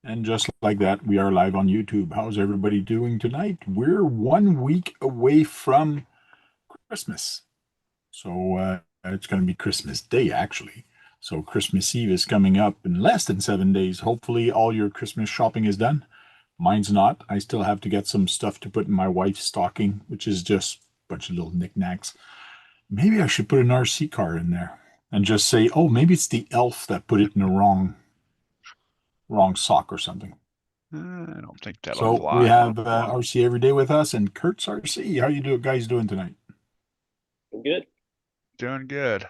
And just like that, we are live on YouTube. How's everybody doing tonight? We're 1 week away from Christmas. So it's going to be Christmas Day, actually. So Christmas Eve is coming up in less than 7 days. Hopefully, all your Christmas shopping is done. Mine's not. I still have to get some stuff to put in my wife's stocking, which is just a bunch of little knickknacks. Maybe I should put an RC car in there and just say, oh, maybe it's the elf that put it in the wrong sock or something. I don't think that'll So we fly. have RC every day with us, and Kurt's RC. How you guys doing tonight? I'm good. Doing good.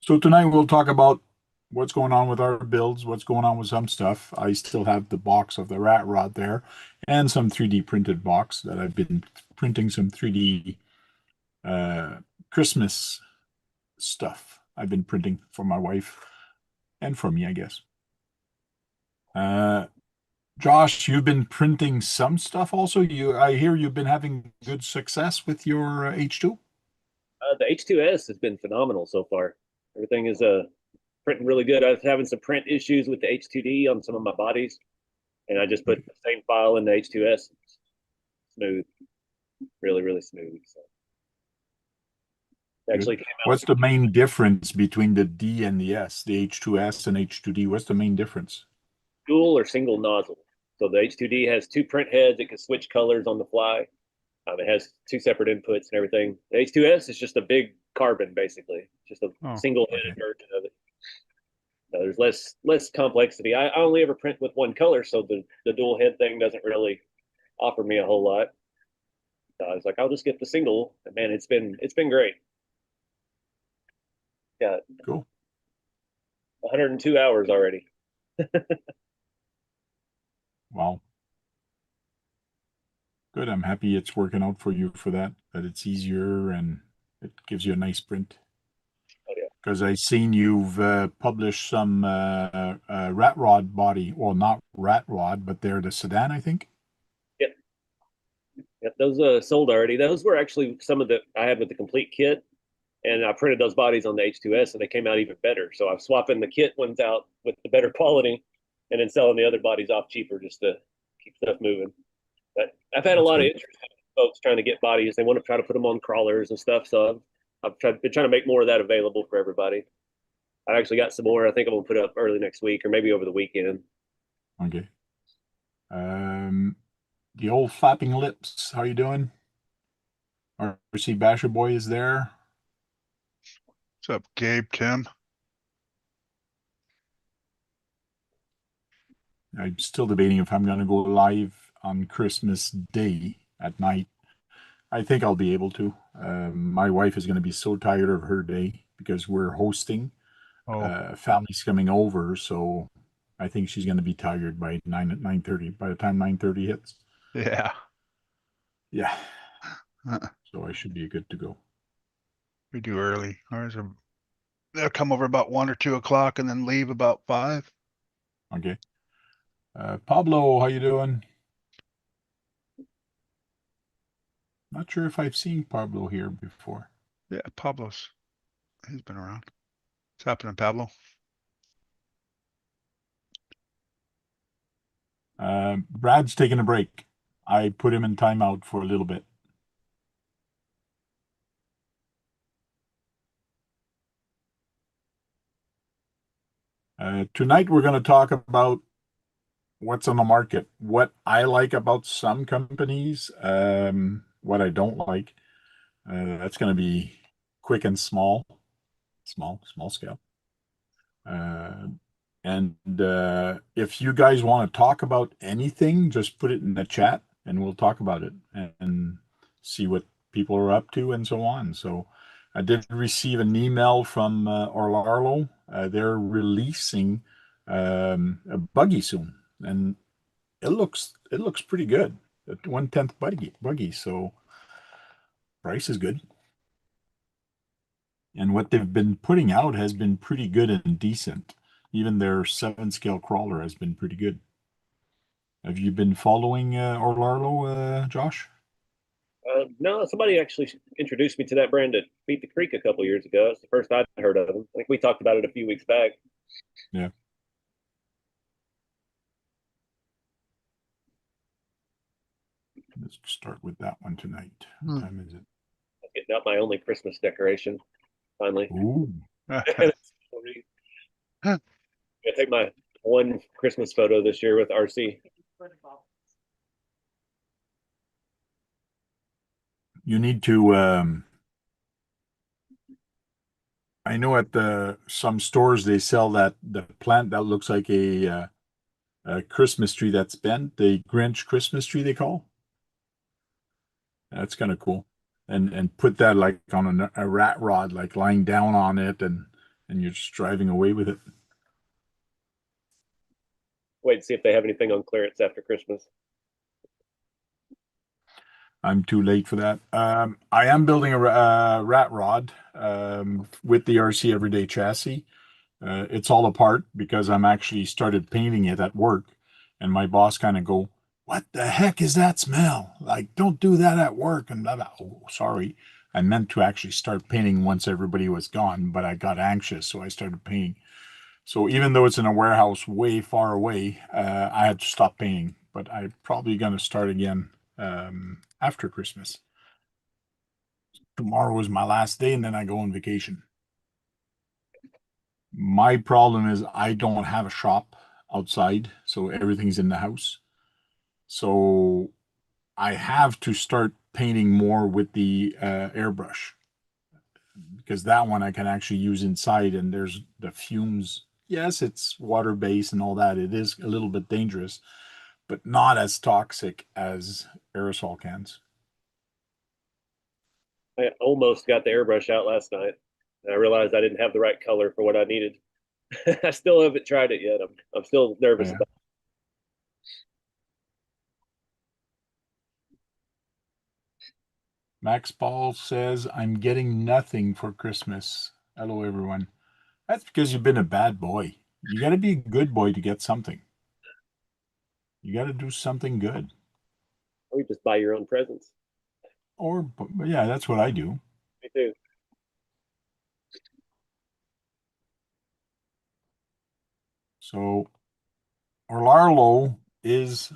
So tonight we'll talk about what's going on with our builds, what's going on with some stuff. I still have the box of the rat rod there, and some 3D printed box that I've been printing some 3D uh, Christmas stuff. I've been printing for my wife and for me, I guess. Uh, Josh, you've been printing some stuff also. I hear you've been having good success with your H2. The H2S has been phenomenal so far. Everything is printing really good. I was having some print issues with the H2D on some of my bodies, and I just put the same file in the H2S. Smooth, really, really smooth. So it Good. actually came out What's the main difference between the D and the S, the H2S and H2D? What's the main difference? dual or single nozzle. So the H2D has two print heads. It can switch colors on the fly. It has two separate inputs and everything. The H2S is just a big carbon, basically, just a Oh, single-headed Okay. version of it. There's less complexity. I only ever print with one color, so the dual head thing doesn't really offer me a whole lot. So I was like, I'll just get the single. And man, it's been great. Got Cool. 102 hours already. Wow. Good. I'm happy it's working out for you for that it's easier and it gives you a nice print. Oh yeah, Because I seen you've published some rat rod body. Well, not rat rod, but they're the sedan, I think. yep, yep. Those sold already. Those were actually some of the I had with the complete kit, and I printed those bodies on the H2S, and they came out even better. So I'm swapping the kit ones out with the better quality, and then selling the other bodies off cheaper just to keep stuff moving. But I've had a That's lot of good. interest in folks trying to get bodies. They want to try to put them on crawlers and stuff. So been trying to make more of that available for everybody. I actually got some more. I think I'm gonna put up early next week or maybe over the weekend. Okay. Um, the old flapping lips. How you doing? RC Basher Boy is there. what's up, Gabe, Tim? I'm still debating if I'm going to go live on Christmas Day at night. I think I'll be able to. My wife is going to be so tired of her day because we're hosting. Oh, Family's coming over, so I think she's going to be tired by 9:30. By the time 9:30 hits, yeah. yeah. So I should be good to go. We do early. They'll come over about 1 or 2 o'clock and then leave about 5. Okay. Pablo, how you doing? Not sure if I've seen Pablo here before. Yeah, he's been around. What's happening, Pablo? Brad's taking a break. I put him in timeout for a little bit. Tonight we're going to talk about what's on the market, what I like about some companies, what I don't like. That's going to be quick and small scale. Uh, and if you guys want to talk about anything, just put it in the chat and we'll talk about it and see what people are up to and so on. So I did receive an email from Orlarlo. They're releasing a buggy soon, and it looks pretty good. A 1/10 buggy, so price is good. And what they've been putting out has been pretty good and decent. Even their 7 scale crawler has been pretty good. Have you been following Orlarlo, Josh? No, somebody actually introduced me to that brand at Beat the Creek a couple years ago. It's the first I'd heard of them. I think we talked about it a few weeks back. Yeah. Let's start with that one tonight. Hmm. What time is it? Getting out my only Christmas decoration finally. Ooh, I take my one Christmas photo this year with RC. you need to. I know at some stores they sell the plant that looks like a Christmas tree that's bent, the Grinch Christmas tree they call. That's kind of cool. And put that like on a rat rod, like lying down on it, and you're just driving away with it. Wait to see if they have anything on clearance after Christmas. I'm too late for that. I am building a rat rod with the RC Everyday chassis. It's all apart because I'm actually started painting it at work, and my boss kind of go, "What the heck is that smell? Like, don't do that at work." And blah, blah. Oh, sorry, I meant to actually start painting once everybody was gone, but I got anxious, so I started painting. So even though it's in a warehouse way far away, I had to stop painting. But I'm probably going to start again after Christmas. Tomorrow is my last day, and then I go on vacation. My problem is I don't have a shop outside, so everything's in the house. So I have to start painting more with the airbrush because that one I can actually use inside, and there's the fumes. Yes, it's water based and all that. It is a little bit dangerous, but not as toxic as aerosol cans. I almost got the airbrush out last night, and I realized I didn't have the right color for what I needed. I still haven't tried it yet. I'm still nervous Yeah. about it. Max Paul says, I'm getting nothing for Christmas. Hello, everyone. That's because you've been a bad boy. You got to be a good boy to get something. You got to do something good. Or you just buy your own presents. Or, yeah, that's what I do. Me too. So, Orlarlo is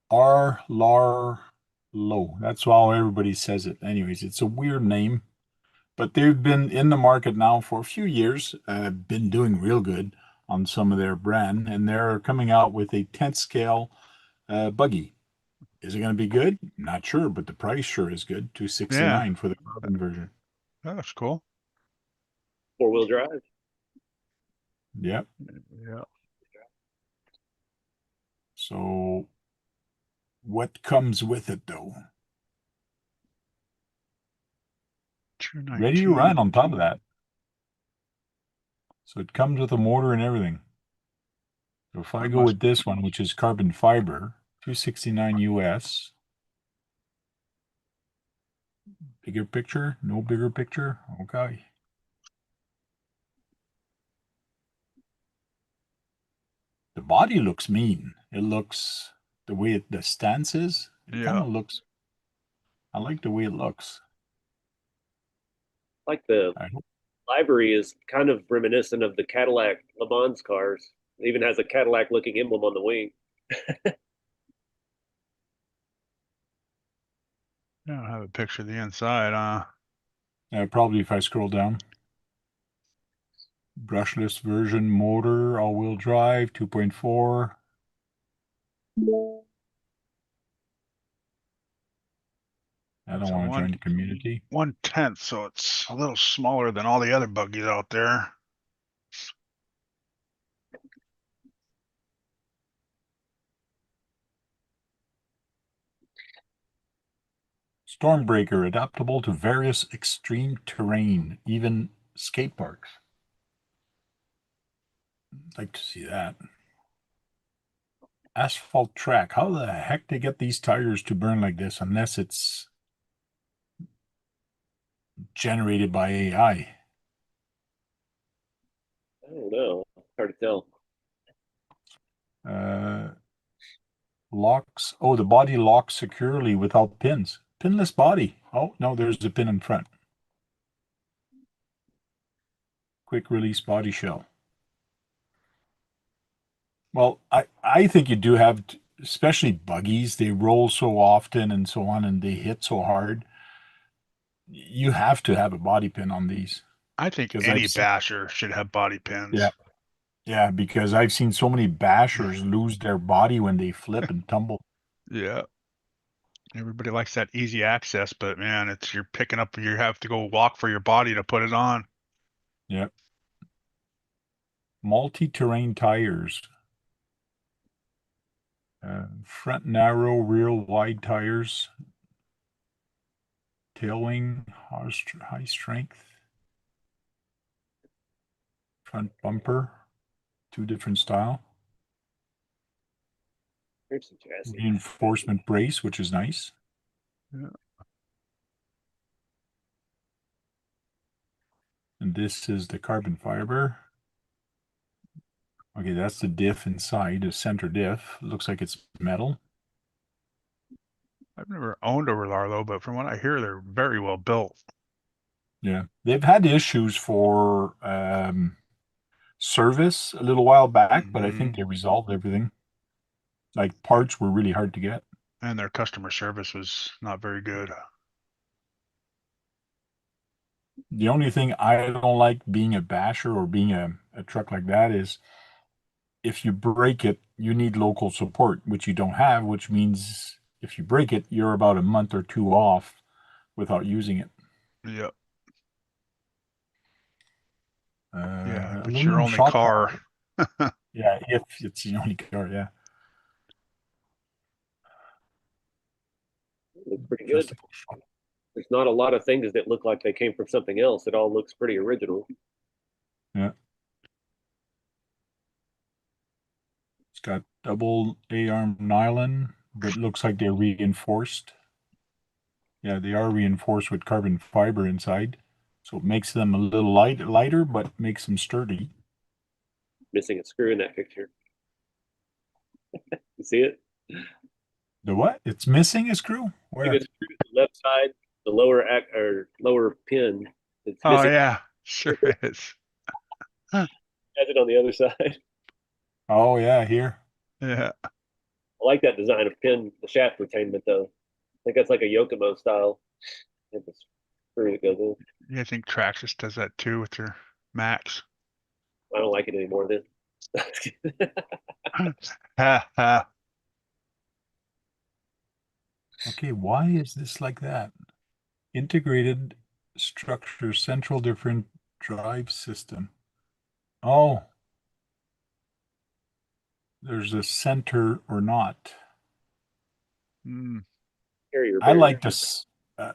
Arlarlo. That's how everybody says it. Anyways, it's a weird name, but they've been in the market now for a few years, been doing real good on some of their brand, and they're coming out with a 10th scale buggy. Is it going to be good? Not sure, but the price sure is good. Yeah, 269 for the carbon version. that's cool. 4-wheel drive. Yep. Yeah. So what comes with it though? Ready to run 219. on top of that. So it comes with a motor and everything. So if I That go must with this one, which is carbon fiber, 269 US. Bigger picture? No bigger picture? Okay. The body looks mean. It looks the way the stance is. It kind yeah. of looks. I like the way it looks. Like the I hope. livery is kind of reminiscent of the Cadillac Le Mans cars. It even has a Cadillac looking emblem on the wing. I don't have a picture of the inside, Probably if I scroll down. Brushless version motor, all-wheel drive, 2.4. I It's don't a want to join the community. 1/10, so it's a little smaller than all the other buggies out there. Stormbreaker, adaptable to various extreme terrain, even skate parks. I'd like to see that. Asphalt track. How the heck they get these tires to burn like this unless it's generated by AI? I don't know. Hard to tell. Uh, locks. Oh, the body locks securely without pins. Pinless body. Oh, no, there's a pin in front. Quick release body shell. Well, I think you do have especially buggies, they roll so often and so on, and they hit so hard. You have to have a body pin on these I think because any basher should have body yeah, pins. yeah, because I've seen so many bashers lose their body when they flip and tumble. Yeah. Everybody likes that easy access, but man, it's you're picking up, you have to go walk for your body to put it on. Yeah. Multi-terrain tires. Front narrow, rear wide tires. Tail wing, high strength. Front bumper, two different style. Here's some chassis. Reinforcement brace, which is nice. Yeah. And this is the carbon fiber. Okay, that's the diff inside, the center diff. Looks like it's metal. I've never owned a Relarlo, but from what I hear, they're very well built. Yeah, they've had issues for service a little while back, but I think they resolved everything. Like parts were really hard to get. And their customer service was not very good. The only thing I don't like being a basher or being a truck like that is if you break it, you need local support, which you don't have, which means if you break it, you're about a month or two off without using it. Yep. Yeah, if it's your Aluminum only shock car. collar. Yeah, if it's the only car, yeah. Looks pretty good. Adjustable shock. There's not a lot of things that look like they came from something else. It all looks pretty original. Yeah. It's got double A-arm nylon, but looks like they're reinforced. Yeah, they are reinforced with carbon fiber inside. So it makes them a little lighter, but makes them sturdy. Missing a screw in that picture. You see it? The what? It's missing a screw? See Where? this screw, the left side, the lower lower pin. It's Oh missing. yeah, sure is. Has it on the other side. Oh yeah, here. Yeah. I like that design of pin, the shaft retainment though. I think that's like a Yokomo style. And the screw that goes in. Yeah, I think Traxxas does that too with their Max. I don't like it anymore then. Ha ha. Okay, why is this like that? Integrated structure, central different drive system. Oh, there's a center or not. Mm, Carrier I bearing. like this. Uh,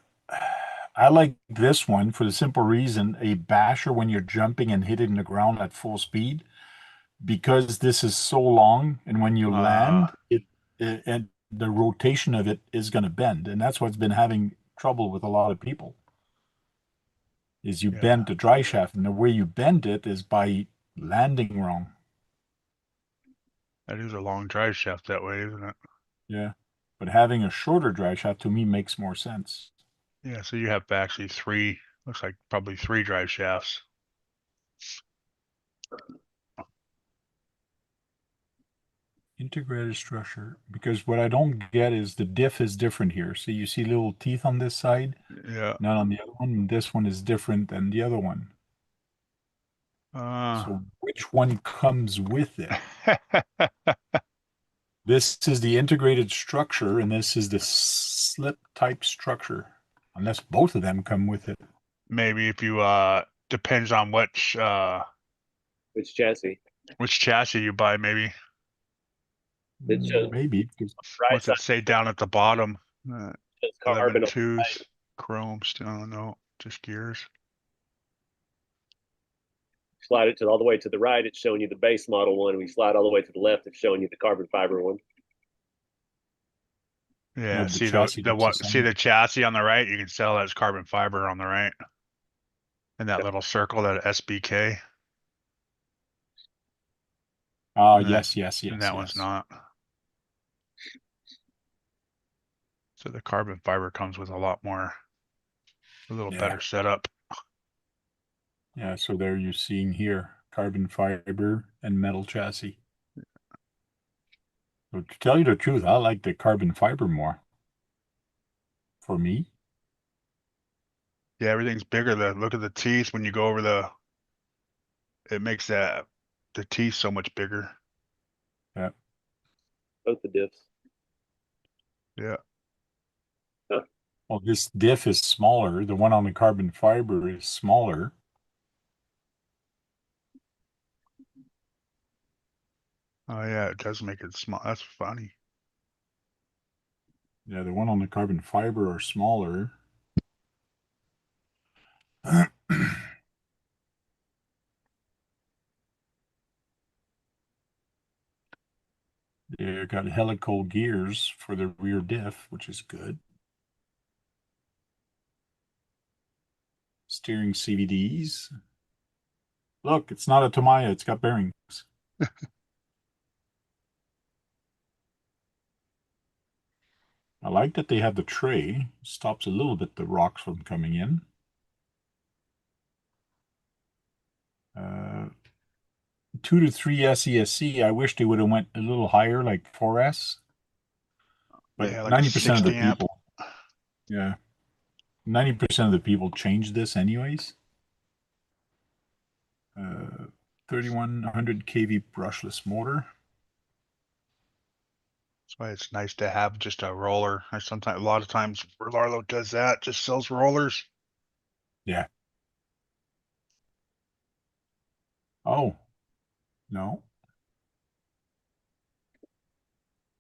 I like this one for the simple reason a basher when you're jumping and hitting the ground at full speed, because this is so long, and when you uh, land, it and the rotation of it is going to bend, and that's what's been having trouble with a lot of people. Is you yeah, bend the dry shaft, and the way you bend it is by landing wrong. that is a long drive shaft that way, isn't it? Yeah, but having a shorter dry shaft to me makes more sense. Yeah, so you have actually three, looks like probably three drive shafts. Integrated structure, because what I don't get is the diff is different here. So you see little teeth on this side, Yeah. not on the other one. And this one is different than the other one. Uh, So which one comes with it? This is the integrated structure, and this is the slip type structure, unless both of them come with it. maybe if you depends on Which chassis? which chassis you buy, maybe. It shows Maybe because right What's side it say down at the bottom? Uh, shows 11 carbon on the twos, right. chrome, still no, just gears. Slide it to all the way to the right, it's showing you the base model one. We slide all the way to the left, it's showing you the carbon fiber one. Yeah, the see chassis the looks the what? See same. the chassis on the right? You can sell that as carbon fiber on the right, and that little circle, that SBK. Ah, And that, yes, yes, and yes, that one's yes. not. So the carbon fiber comes with a lot more, a little Yeah. better setup. Yeah, so there you're seeing here carbon fiber and metal chassis. So to tell you the truth, I like the carbon fiber more. For me, Yeah, everything's bigger. Look at the teeth when you go over it makes the teeth so much bigger. yeah. Both the diffs. Yeah. Well, this diff is smaller. The one on the carbon fiber is smaller. Oh yeah, it does make it small. That's funny. Yeah, the one on the carbon fiber are smaller. They got helical gears for the rear diff, which is good. Steering CVDs. Look, it's not a Tamiya, it's got bearings. I like that they have the tray. Stops a little bit the rocks from coming in. 2 to 3 SESC. I wish they would have went a little higher, like 4S. But Yeah, like a 90% of the 60 amp. people, yeah, 90% of the people change this anyways. 3100 kV brushless motor. That's why it's nice to have just a roller. A lot of times, Arlo does that, just sells rollers. Yeah. Oh, no.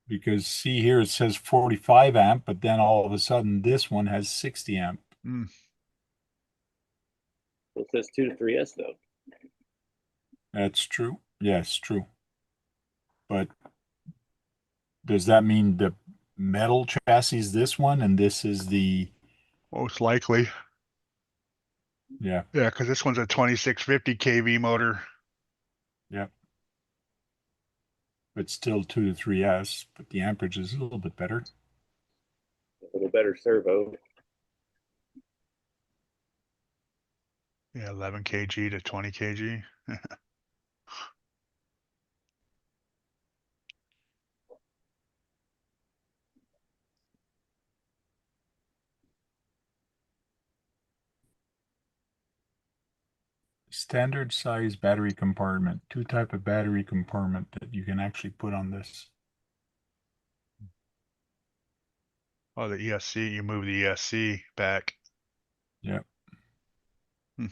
Because see here, it says 45 amp, but then all of a sudden this one has 60 amp. Mm. It says 2 to 3S though. That's true. Yes, true. But does that mean the metal chassis is this one and this is the, Most likely. yeah, Yeah, because this one's a 2650 kV motor. yeah. But still 2 to 3S, but the amperage is a little bit better. A little better servo. Yeah, 11 kg to 20 kg. Standard size battery compartment, two type of battery compartment that you can actually put on this. Oh, the ESC, you move the ESC back. Yeah. Hmm.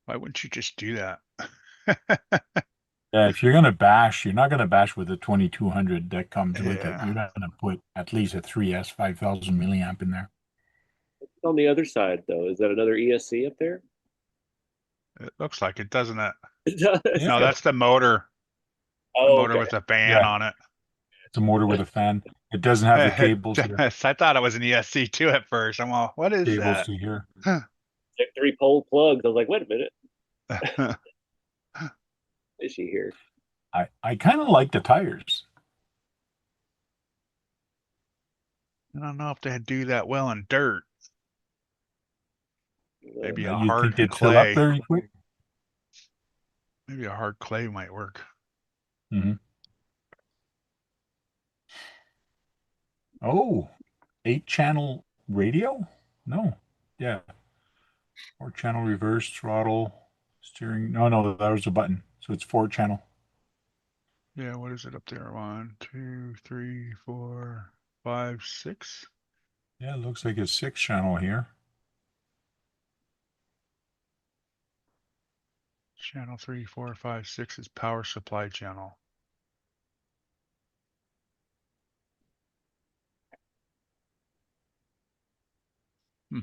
Why wouldn't you just do that? Yeah, if you're gonna bash, you're not gonna bash with the 2200 that comes with it. Yeah, You're gonna put at least a 3S 5000 milliamp in there. On the other side though, is that another ESC up there? it looks like it, doesn't it? It does. No, Yeah. that's the motor. The Oh, motor okay. with the fan Yeah, on it. it's a motor with a fan. It doesn't have the cables here. I thought it was an ESC too at first. I'm all, what is Cables that? to here. Like 3 pole plugs. I was like, wait a minute, is she here? I kind of like the tires. I don't know if they do that well in dirt. Maybe a You'd think hard they'd fill up clay. very quick. Maybe a hard clay might work. Mhm. Oh, 8-channel radio? No. Yeah. 4-channel reverse throttle steering. No, no, that was a button. So it's 4-channel. Yeah, what is it up there? 1, 2, 3, 4, 5, 6. Yeah, it looks like a 6-channel here. Channel 3, 4, 5, 6 is power supply channel. Hmm.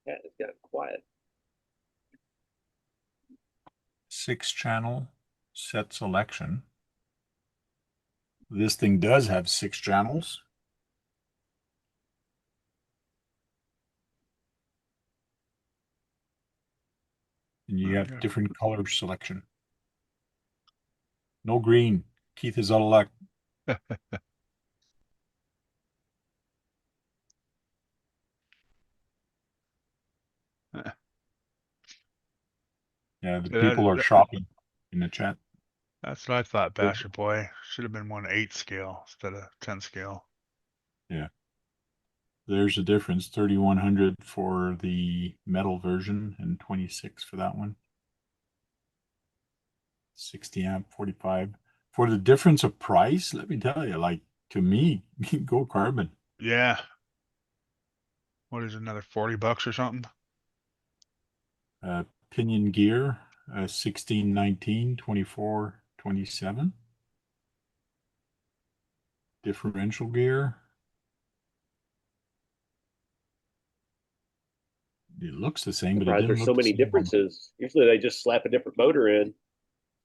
Cat has got quiet. 6-channel set selection. This thing does have 6 channels. And you Oh, have different color selection. No green. Keith is out of luck. yeah. Yeah, the Yeah, people are shopping in the chat. that's what I thought, Bastard Boy. Should have been 1/8 scale instead of 10 scale. Yeah. There's a difference, 3100 for the metal version and 26 for that one. 60 amp, 45. For the difference of price, let me tell you, like, to me, go carbon. Yeah. What is it, another $40 or something? Pinion gear, 16, 19, 24, 27. Differential gear. It looks the same, but it Surprised didn't there's so look the many same on the- differences. Usually they just slap a different motor in.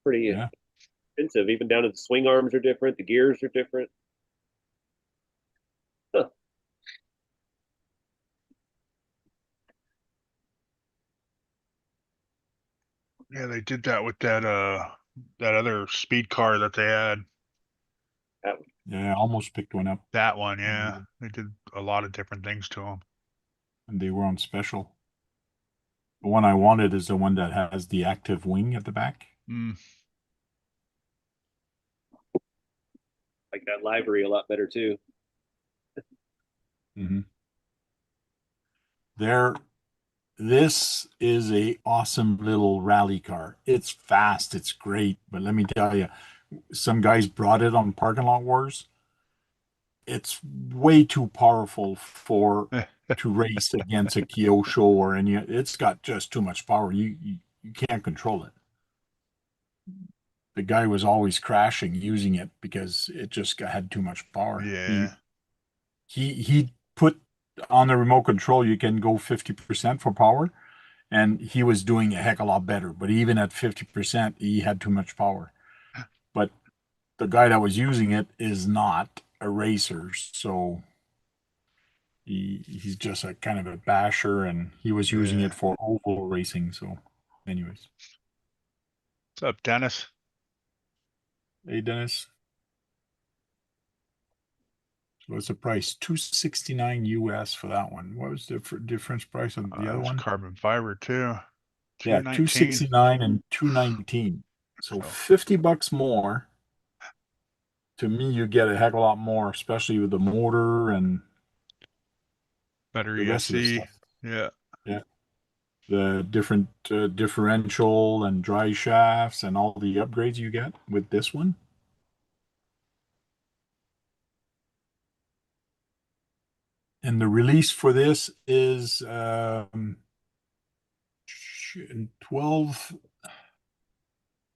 Pretty Yeah. expensive. Even down to the swing arms are different. The gears are different. Huh. Yeah, they did that with that other speed car that they had. Yeah, I almost picked one up. That one, yeah. They did a lot of different things to them. And they were on special. The one I wanted is the one that has the active wing at the back. Mm. Like that livery a lot better too. Mm-hmm. This is a awesome little rally car. It's fast, it's great, but let me tell you, some guys brought it on Parking Lot Wars. It's way too powerful for to race against a Kyosho or any. It's got just too much power. You can't control it. The guy was always crashing using it because it just had too much power. Yeah. He put on the remote control, you can go 50% for power, and he was doing a heck of a lot better. But even at 50%, he had too much power. But the guy that was using it is not a racer, so he's just a kind of a basher, and he was using Yeah. it for oval racing. So, anyways, What's up, Dennis? hey Dennis, so what's the price? 269 US for that one. What was the difference price on the other It's one? carbon fiber too. Yeah, 219. 269 and 219. So So- $50 more. To me, you get a heck of a lot more, especially with the motor and Better the rest of the ESC. stuff. Yeah. Yeah, the different differential and dry shafts and all the upgrades you get with this one. And the release for this is 12th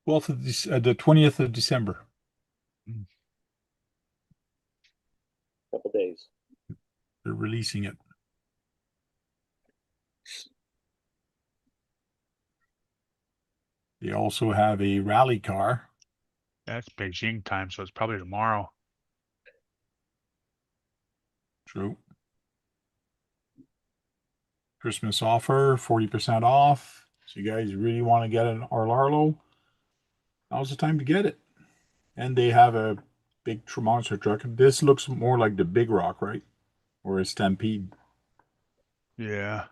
of the 20th of December. Couple days. They're releasing it. They also have a rally car. That's Beijing time, so it's probably tomorrow. True. Christmas offer, 40% off. So you guys really want to get an Arlarlo? Now's the time to get it. And they have a big monster truck. This looks more like the Big Rock, right? Or a Stampede. Yeah.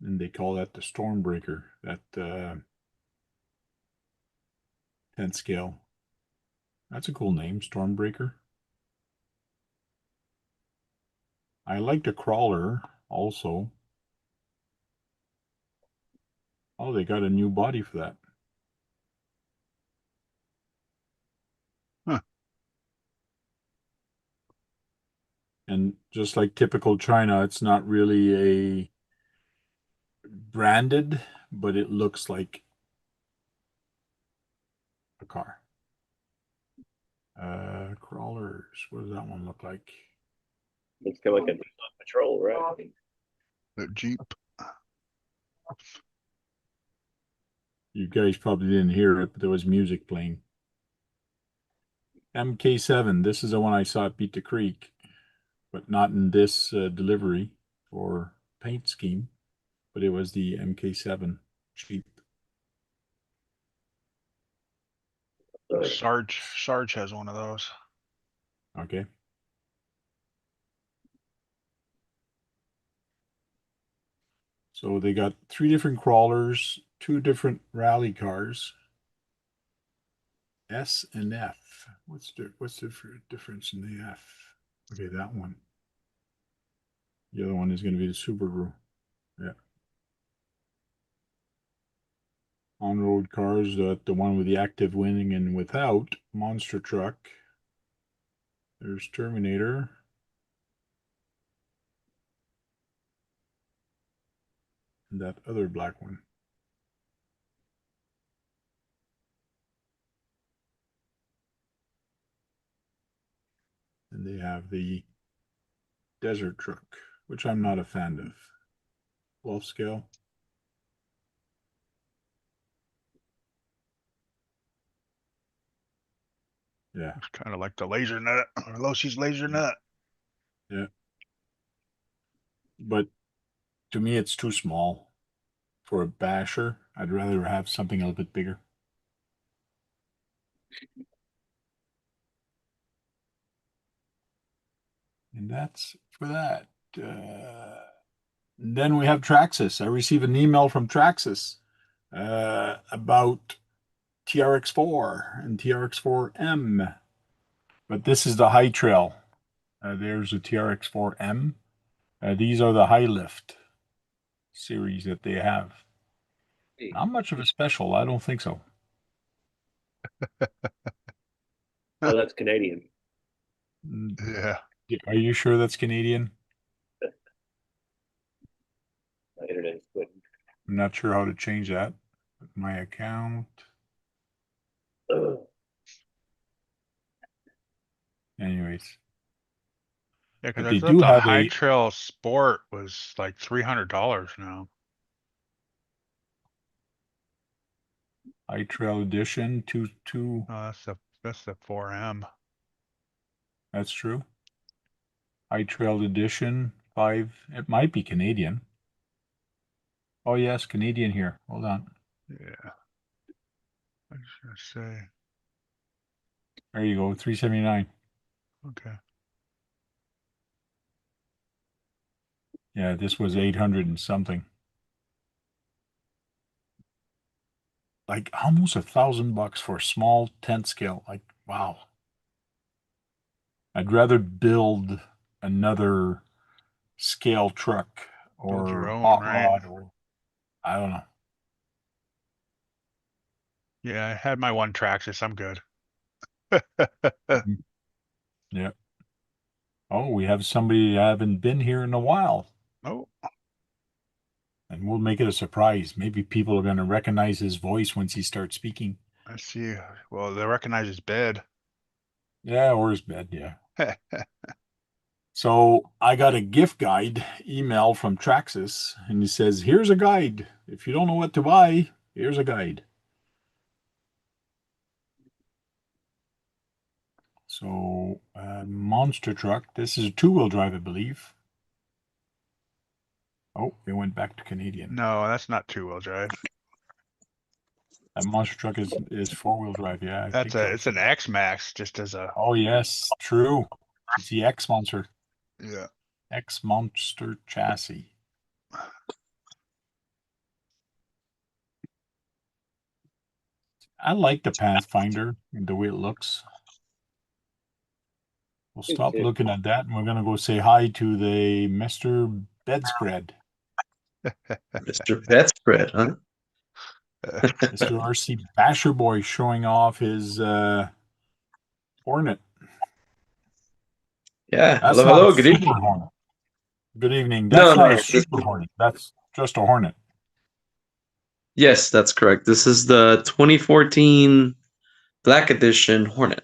And they call that the Stormbreaker, that 10 scale. That's a cool name, Stormbreaker. I like the crawler also. Oh, they got a new body for that. Huh. And just like typical China, it's not really a branded, but it looks like a car. Crawlers. What does that one look like? Looks kind of like a patrol, right? The Jeep. You guys probably didn't hear it, but there was music playing. MK7. This is the one I saw at Beat the Creek, but not in this delivery or paint scheme, but it was the MK7 Jeep. Sarge has one of those. Okay. So they got 3 different crawlers, 2 different rally cars. S and F. What's the difference in the F? Okay, that one. The other one is going to be the Subaru. Yeah. On-road cars, the one with the active winning and without. Monster truck. There's Terminator. And that other black one. And they have the desert truck, which I'm not a fan of. 12 scale. Yeah. It's kind of like the laser nut, or Loshi's laser nut. Yeah. But to me, it's too small for a basher. I'd rather have something a little bit bigger. And that's for that. Then we have Traxxas. I received an email from Traxxas about TRX4 and TRX4M. But this is the high trail. There's a TRX4M. These are the high lift series that they have. Not much of a special. I don't think so. Oh, that's Canadian. Yeah. Are you sure that's Canadian? My internet is good. I'm not sure how to change that. My account. Anyways. Yeah, because But I they thought do the have High a Trail Sport was like $300 now. high trail edition. Two. Oh, that's the 4M. That's true. High trail edition 5. It might be Canadian. Oh yes, Canadian here. Hold on. Yeah. I was gonna say. There you go. 379. Okay. Yeah, this was 800 and something. Like almost $1,000 for a small tent scale. Like, wow. I'd rather build another scale truck Build your or own, hot right? rod or I don't know. Yeah, I had my one Traxxas. I'm good. Yeah. Oh, we have somebody that haven't been here in a while. Oh, And we'll make it a surprise. Maybe people are going to recognize his voice once he starts speaking. I see. Well, they recognize his bed. Yeah, or his bed, yeah. So I got a gift guide email from Traxxas, and he says, here's a guide. If you don't know what to buy, here's a guide. So, monster truck. This is a 2-wheel drive, I believe. Oh, they went back to Canadian. No, that's not 2-wheel drive. That monster truck is 4-wheel drive. Yeah, I think so. It's an X Max, just as a Oh, yes, true. It's the X Monster. yeah. X Monster chassis. I like the Pathfinder and the way it looks. We'll stop looking at that and we're going to go say hi to the Mr. Bedspread. Mr. Bedspread, huh? Mr. RC Basher Boy showing off his Hornet. Yeah, That's hello, not hello, a good Super evening. Hornet. Good evening. No, That's not no, a Super Hornet. That's just a Hornet. yes, that's correct. This is the 2014 Black Edition Hornet.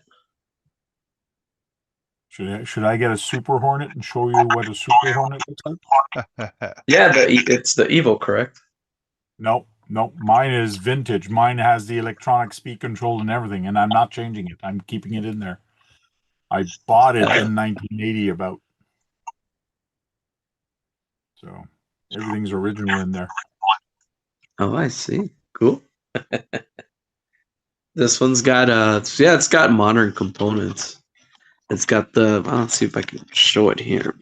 Should I get a Super Hornet and show you what a Super Hornet looks like? Yeah, it's the Evo, correct? Nope. Mine is vintage. Mine has the electronic speed control and everything, and I'm not changing it. I'm keeping it in there. I bought it in 1980 about. So everything's original in there. Oh, I see. Cool. This one's got it's got modern components. It's got the I'll see if I can show it here.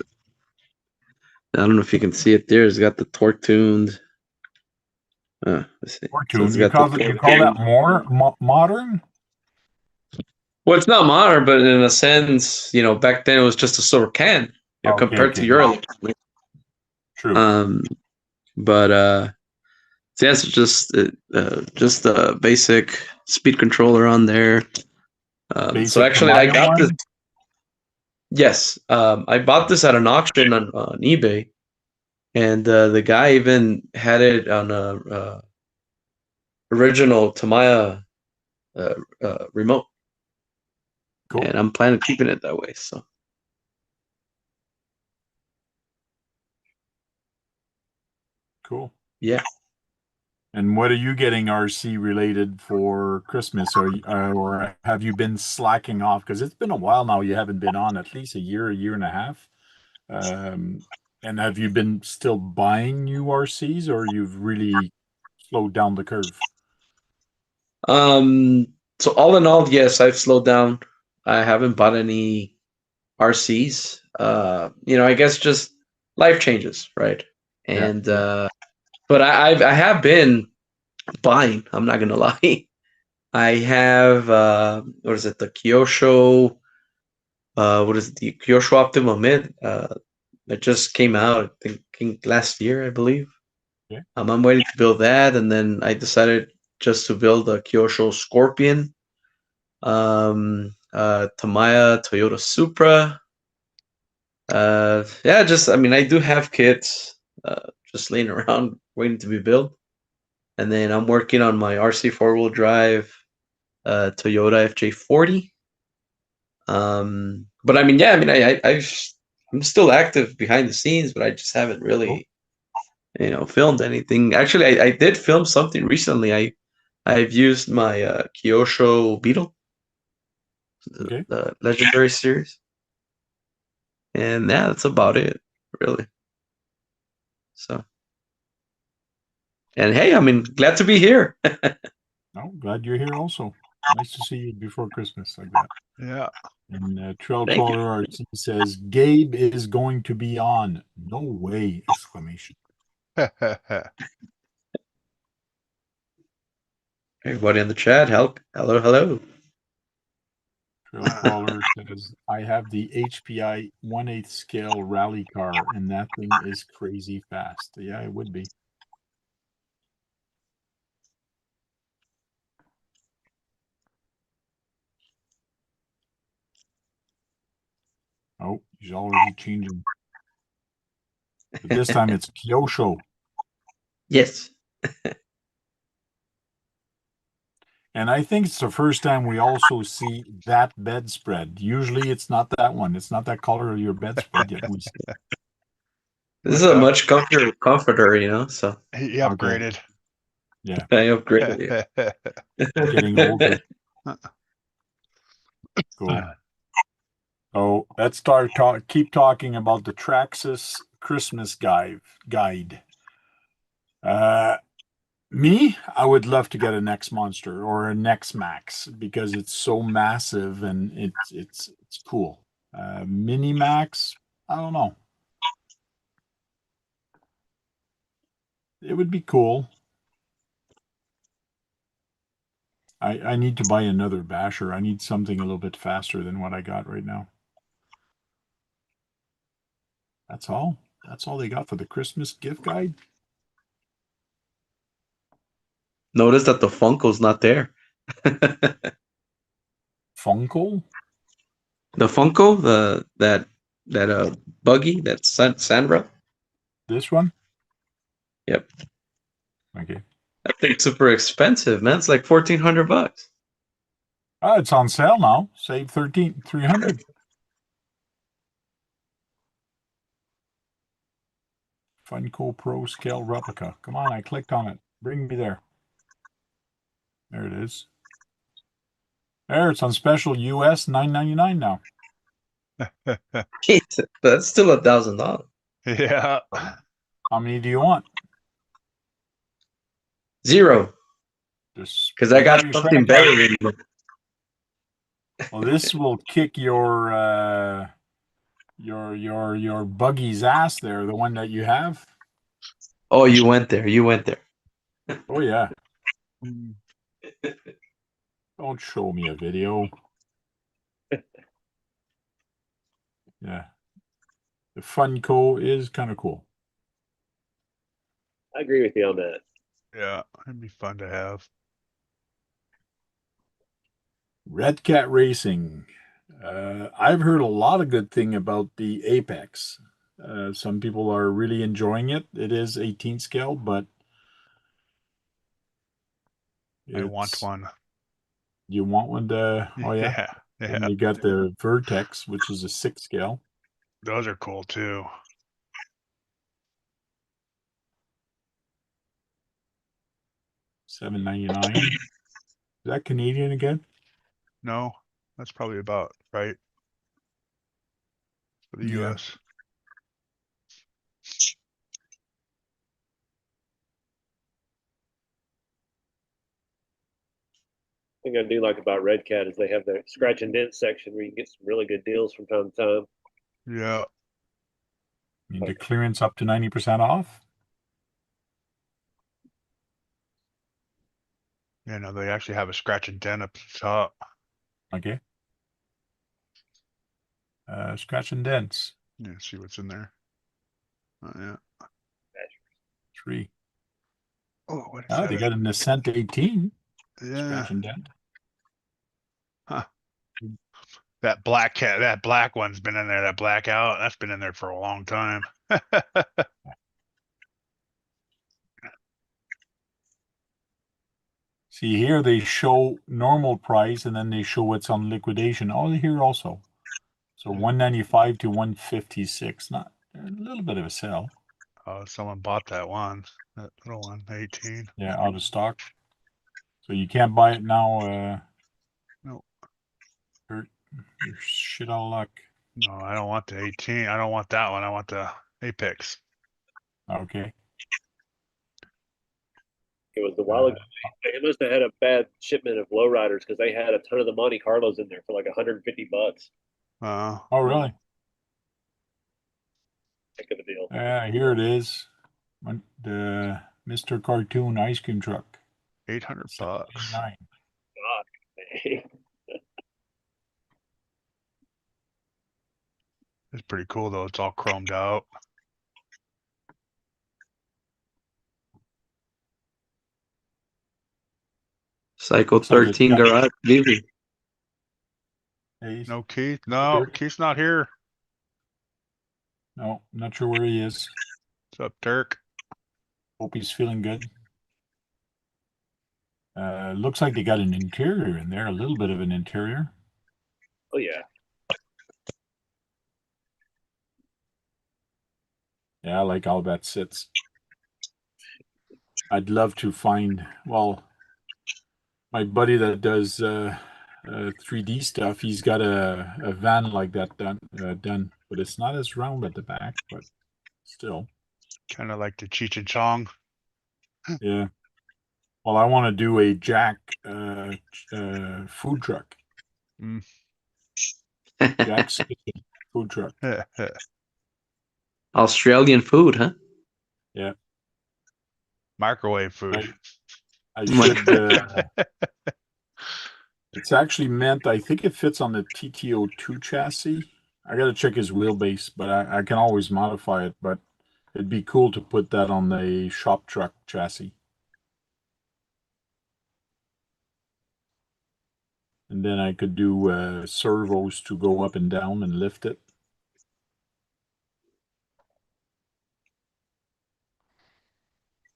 I don't know if you can see it there. It's got the torque tuned. Let's see. Or So tune. it's You got the call that, you torque call that tuned. more modern? Well, it's not modern, but in a sense, back then it was just a silver can, Okay, compared to okay, your yeah, electronic. true. But so yeah, it's just a basic speed controller on there. So Basic actually, I Tamiya got this. one. Yes, I bought this at an auction on eBay, and the guy even had it on a original Tamiya remote, Cool, and I'm planning on keeping it that way. So cool. yeah. And what are you getting RC related for Christmas? Or have you been slacking off? Because it's been a while now. You haven't been on, at least a year and a half. And have you been still buying new RCs, or you've really slowed down the curve? So all in all, yes, I've slowed down. I haven't bought any RCs. I guess just life changes, right? Yeah, And yeah. but I have been buying. I'm not gonna lie. I have what is it? The Kyosho. What is it? The Kyosho Optima Mid. It just came out. I think last year, I believe. Yeah. I'm waiting to build that, and then I decided just to build a Kyosho Scorpion. Tamiya Toyota Supra. Yeah, I do have kits just laying around waiting to be built. And then I'm working on my RC four-wheel drive Toyota FJ40. But I'm still active behind the scenes, but I just haven't Cool. really, filmed anything. Actually, I did film something recently. I've used my Kyosho Beetle, Okay. the Legendary series, and yeah, that's about it, really. So, and hey, glad to be here. Oh, glad you're here also. Nice to see you before Christmas like that. Yeah. And Trail Thank you. Crawler RC says Gabe is going to be on. No way! Exclamation. Everybody in the chat, hello, hello. Trail Crawler says I have the HPI 1/8 scale rally car, and that thing is crazy fast. Yeah, it would be. Oh, he's already changing. But this time it's Kyosho. Yes. And I think it's the first time we also see that bedspread. Usually it's not that one. It's not that color of your bedspread yet. We see. This is a much comforter, so He Okay. upgraded. Yeah, I upgraded getting older. it. Cool. Oh, let's keep talking about the Traxxas Christmas guide. Me, I would love to get an X Monster or an X Max because it's so massive and it's cool. Mini Max, I don't know. It would be cool. I need to buy another basher. I need something a little bit faster than what I got right now. That's all. That's all they got for the Christmas gift guide. Notice that the Funko's not there. Funko? The Funko, that buggy, that Sandra. This one? Yep. Okay. That thing's super expensive, man. It's like $1,400. Oh, it's on sale now. Save 300. Funko Pro Scale Replica. Come on, I clicked on it. Bring me there. There it is. There, it's on special US $9.99 now. That's still $1,000. Yeah. How many do you want? 0. Just Because I put out got your something credit better card. than Well, this will kick your your buggy's ass there, the one that you have. Oh, you went there. You went there. Oh yeah. Mm. Don't show me a video. Yeah. The Funko is kind of cool. I agree with you on that. Yeah, it'd be fun to have. Red Cat Racing. I've heard a lot of good thing about the Apex. Some people are really enjoying it. It is 18 scale, but I want it's one. you want one to. Oh yeah. Yeah, And yeah. you got the Vertex, which is a 6 scale. Those are cool too. $7.99. Is that Canadian again? No, that's probably about right for the Yeah. US. Thing I do like about Red Cat is they have the scratch and dent section where you can get some really good deals from time to time. Yeah. I mean, the clearance up to 90% off. You know, they actually have a scratch and dent up the top. Okay. Scratch and dents. Yeah, see what's in there. Oh, yeah. 3. Oh, what is Oh, that? they got an Ascent 18. Yeah. Scratch and dent. Huh. That black cat, that black one's been in there, that blackout, that's been in there for a long time. See here, they show normal price and then they show what's on liquidation. Oh, here also. So 195 to 156. Not a little bit of a sell. Oh, someone bought that one, that little one, 18. Yeah, out of stock. So you can't buy it now. No, You're shit out of luck. no, I don't want the 18. I don't want that one. I want the Apex. Okay. It was a while ago. They must have had a bad shipment of lowriders because they had a ton of the Monte Carlos in there for like $150. Oh, really? Heck of a deal. Here it is. The Mr. Cartoon ice cream truck. 800 bucks. $7.99. God. It's pretty cool though. It's all chromed out. Psycho Looks like it's 13 got Garage Living. a. No, Keith. No, Dirk. Keith's not here. No, not sure where he is. What's up, Dirk? Hope he's feeling good. Looks like they got an interior in there, a little bit of an interior. Oh yeah. Yeah, I like how that sits. I'd love to find, well, my buddy that does 3D stuff, he's got a van like that done, but it's not as round at the back, but still. Kind of like the Cheech and Chong. Yeah. Well, I want to do a Jack food truck. Mm. Jack's Kitchen food truck. Australian food, huh? Yeah. Microwave food. I should. It's actually meant. I think it fits on the TTO2 chassis. I got to check his wheelbase, but I can always modify it. But it'd be cool to put that on the shop truck chassis, and then I could do servos to go up and down and lift it.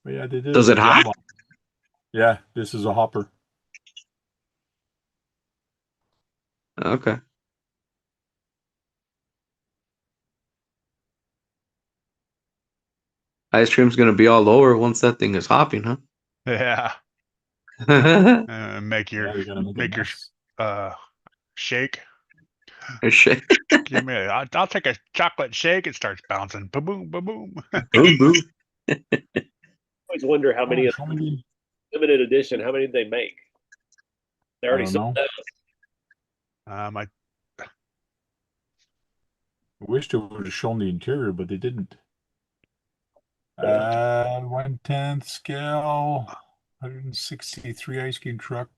But yeah, they did Does a it good job hop? on it. Yeah, this is a hopper. Okay. Ice cream's gonna be all over once that thing is hopping, huh? Yeah. Make Yeah, your they gotta make a make your mess. shake. Or shit. Give me I'll take a chocolate shake. It starts bouncing. Boom, boom, boom, boom. Boom, boom. I always wonder how many Oh, of show me limited edition, how many did they make? They I already don't sold know. out. I I wish they would have shown the interior, but they didn't. 1/10 scale, 163 ice cream truck.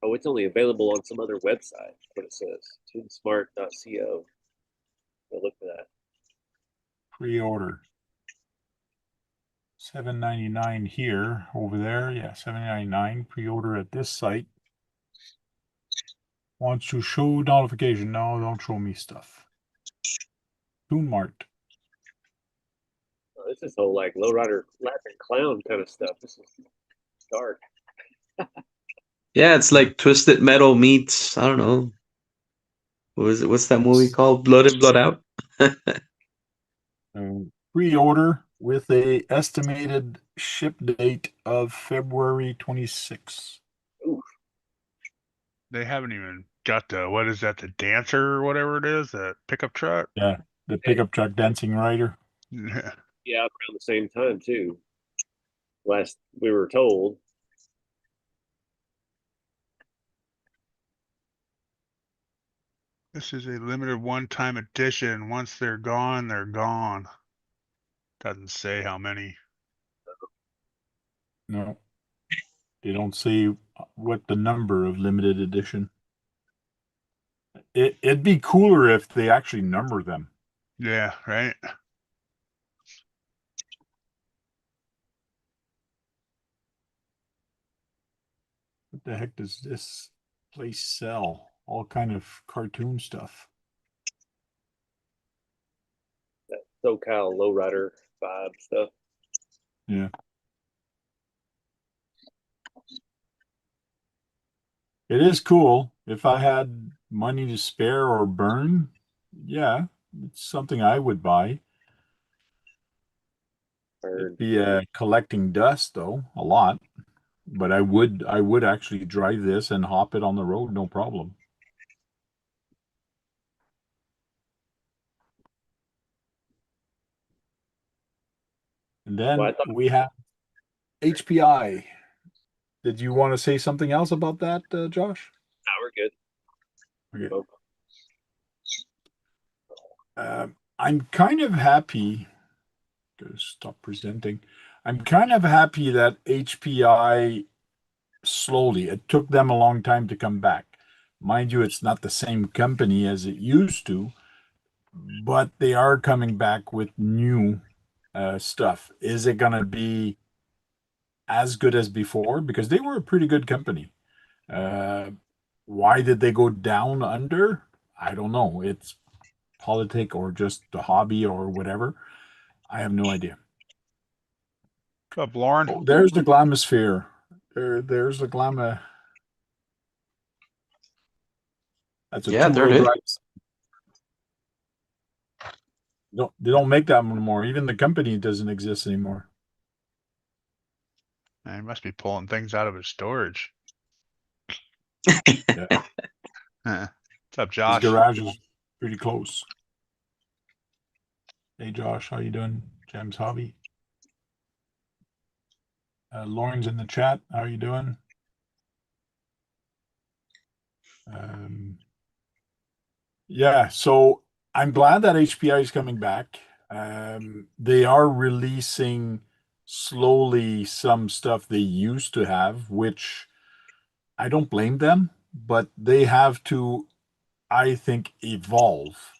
Oh, it's only available on some other website. What it says, tunesmart.co. Go look for that. Pre-order. $7.99 here. Over there, yeah, $7.99. Pre-order at this site. Wants to show notification. No, don't show me stuff. TuneMart. Oh, this is whole like lowrider laughing clown kind of stuff. This is dark. Yeah, it's like Twisted Metal meets, I don't know. What is it? What's that movie called? Blood In, Blood Out? Pre-order with a estimated ship date of February 26th. Ooh, They haven't even got the, what is that, the dancer or whatever it is, that pickup truck? Yeah, the pickup truck dancing rider. Yeah. yeah, around the same time too. Last we were told. This is a limited one-time edition. Once they're gone, they're gone. Doesn't say how many. No, they don't say what the number of limited edition. It'd be cooler if they actually number them. Yeah, right? What the heck does this place sell? All kind of cartoon stuff. That SoCal lowrider vibe stuff. Yeah. It is cool. If I had money to spare or burn, yeah, it's something I would buy. It'd be collecting dust though, a lot. But I would actually drive this and hop it on the road, no problem. And Well, I then thought we have HPI. Did you want to say something else about that, Josh? no, we're good. Okay. Oh, I'm kind of happy. Gotta stop presenting. I'm kind of happy that HPI slowly. It took them a long time to come back. Mind you, it's not the same company as it used to, but they are coming back with new stuff. Is it going to be as good as before? Because they were a pretty good company. Uh, why did they go down under? I don't know. It's politic or just a hobby or whatever. I have no idea. What's up, Lauren? Oh, there's the Glamosphere. There's the Glama. That's a Yeah, there two-wheel it is. drive. No, they don't make that anymore. Even the company doesn't exist anymore. Man, he must be pulling things out of his storage. Yeah, What's up, his Josh? garage is pretty close. Hey, Josh, how you doing? Jam's Hobby. Lauren's in the chat. How you doing? Yeah, so I'm glad that HPI is coming back. They are releasing slowly some stuff they used to have, which I don't blame them, but they have to, I think, evolve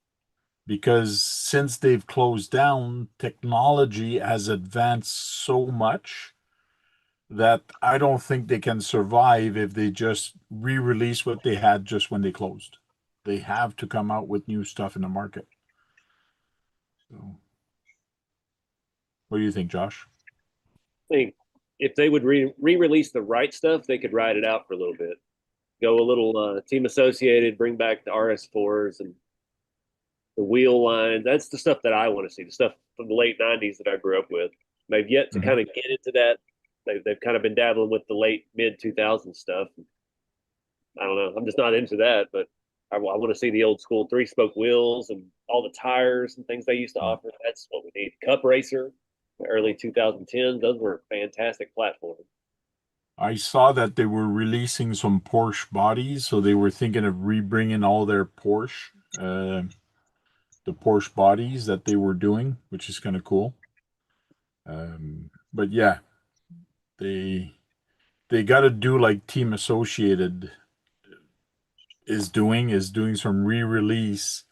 because since they've closed down, technology has advanced so much that I don't think they can survive if they just re-release what they had just when they closed. They have to come out with new stuff in the market. So, what do you think, Josh? I think if they would re-release the right stuff, they could ride it out for a little bit. Go a little team associated, bring back the RS4s and the wheel lines. That's the stuff that I want to see. The stuff from the late '90s that I grew up with. They've yet to kind of get into that. They've kind of been dabbling with the late mid 2000s stuff. I don't know. I'm just not into that, but I want to see the old school 3-spoke wheels and all the tires and things they used to offer. That's what we need. Cup Racer, the early 2010s, those were fantastic platforms. I saw that they were releasing some Porsche bodies, so they were thinking of rebringing all their the Porsche bodies that they were doing, which is kind of cool. But yeah, they they got to do like Team Associated is doing some re-release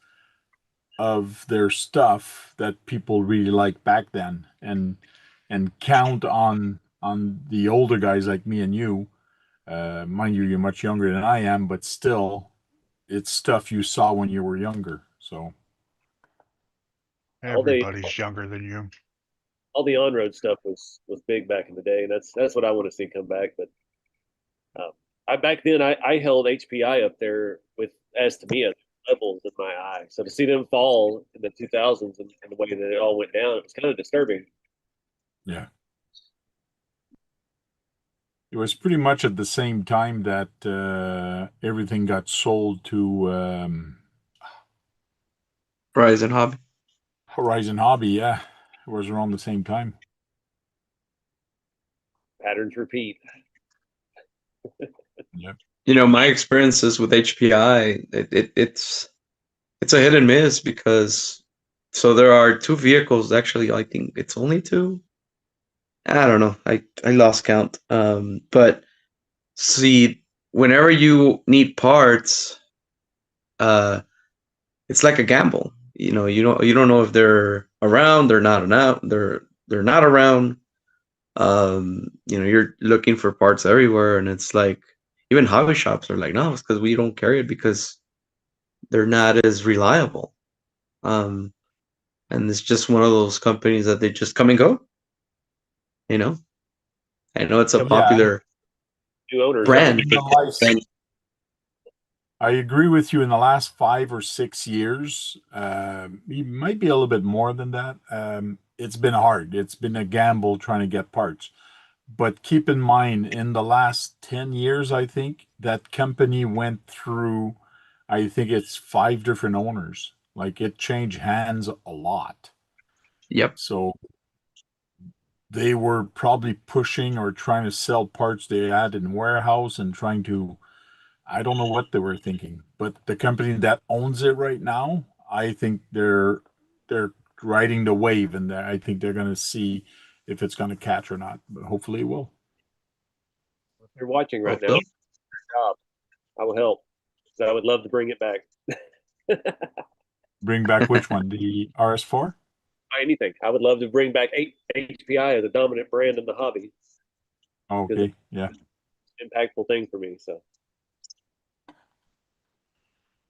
of their stuff that people really liked back then, and count on the older guys like me and you. Mind you, you're much younger than I am, but still, it's stuff you saw when you were younger. So All the Everybody's younger than you. all the on road stuff was big back in the day, and that's what I want to see come back. But um, I back then I held HPI up there with as to me as levels in my eye. So to see them fall in the 2000s and the way that it all went down, it was kind of disturbing. yeah, it was pretty much at the same time that everything got sold to Horizon Hobby. Horizon Hobby. Yeah, it was around the same time. Patterns repeat. Yep. My experiences with HPI, it's a hit and miss because so there are two vehicles actually. I think it's only two. I don't know. I lost count. But see, whenever you need parts, uh, it's like a gamble. You don't know if they're around, they're not around, they're not around. You're looking for parts everywhere, and it's like even hobby shops are like, no, it's because we don't carry it because they're not as reliable. Um, and it's just one of those companies that they just come and go. You know, I know it's a Yeah, popular New owners. yeah. brand, I agree with you. In the last 5 or 6 years, it might be a little bit more than that. It's been hard. It's been a gamble trying to get parts. But keep in mind, in the last 10 years, I think that company went through, I think it's 5 different owners. Like it changed hands a lot. Yep. So they were probably pushing or trying to sell parts they had in warehouse and trying to, I don't know what they were thinking, but the company that owns it right now, I think they're riding the wave, and I think they're going to see if it's going to catch or not. But hopefully, it will. If you're watching right now, Okay. job, I will help because I would love to bring it back. Bring back which one? The RS4? Anything. I would love to bring back HPI as a dominant brand in the hobby because it's Okay, yeah, an impactful thing for me. So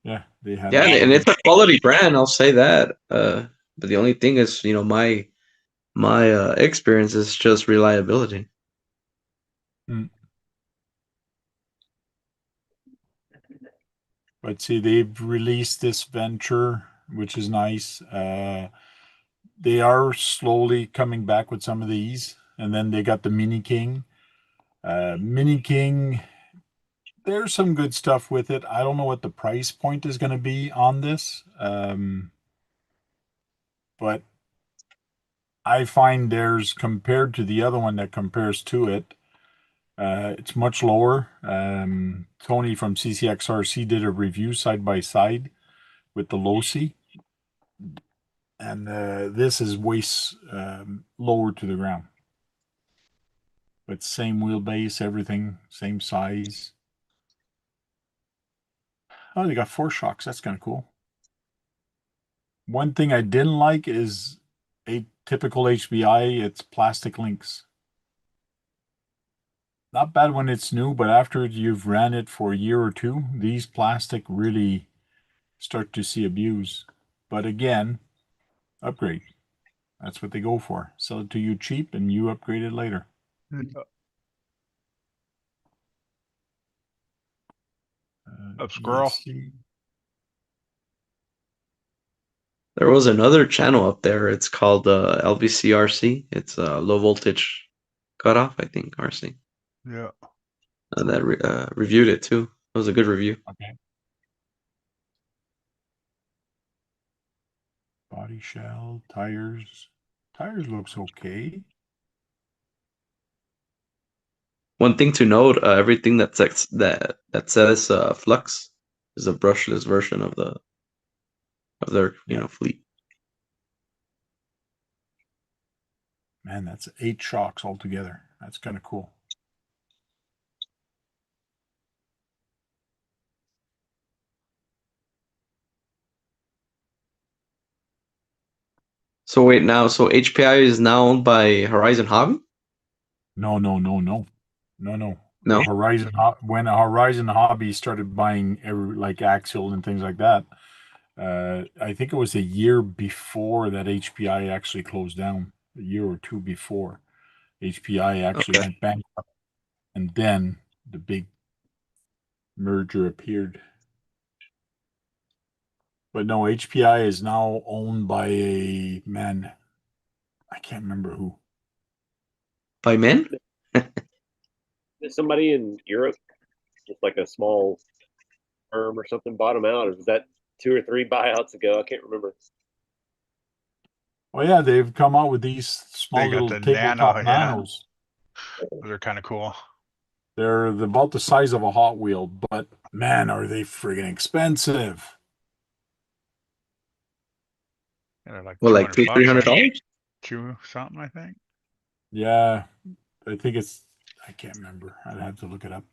yeah. They had Yeah, a and really it's good. a quality brand, I'll say that. But the only thing is, my experience is just reliability. Mm. But see, they've released this venture, which is nice. They are slowly coming back with some of these, and then they got the Mini King. Mini King, there's some good stuff with it. I don't know what the price point is going to be on this, but I find there's compared to the other one that compares to it, it's much lower. Tony from CCXRC did a review side by side with the Losi, and this is way lower to the ground. But same wheelbase, everything, same size. Oh, they got 4 shocks. That's kind of cool. One thing I didn't like is a typical HBI, it's plastic links. Not bad when it's new, but after you've ran it for a year or two, these plastic really start to see abuse. But again, upgrade. That's what they go for. Sell it to you cheap and you upgrade it later. Up squirrel. ESC. There was another channel up there. It's called LVCRC. It's low voltage cutoff, I think, RC. Yeah. That reviewed it too. It was a good review. Okay. Body shell, tires. Tires looks okay. One thing to note: everything that says Flux is a brushless version of their fleet. Man, that's 8 shocks altogether. That's kind of cool. So wait, now so HPI is now owned by Horizon Hobby? No. No. When Horizon Hobby started buying like Axial and things like that, I think it was a year before that HPI actually closed down. A year or two before, HPI actually went bankrupt, and then the big merger appeared. But no, HPI is now owned by a man. I can't remember who. By men? Is somebody in Europe, just like a small firm or something, bought them out? Or was that 2 or 3 buyouts ago? I can't remember. Oh yeah, they've come out with these small They got little the tabletop Nano, yeah. nanos. They're kind of cool. They're about the size of a Hot Wheel, but man, are they friggin' expensive. Yeah, they're like Well, like $200, $300. right? 2 something, I think. Yeah, I think I can't remember. I'd have to look it up.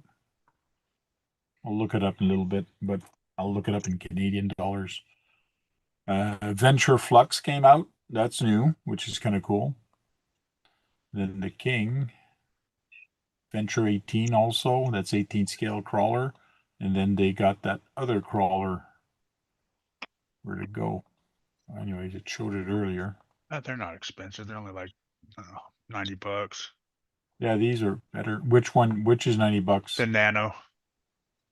I'll look it up in a little bit, but I'll look it up in Canadian dollars. Venture Flux came out. That's new, which is kind of cool. Then the King. Venture 18 also. That's 18 scale crawler. And then they got that other crawler. Where'd it go? Anyways, it showed it earlier. They're not expensive. They're only like, I don't know, $90. Yeah, these are better. Which one? Which is $90? The Nano.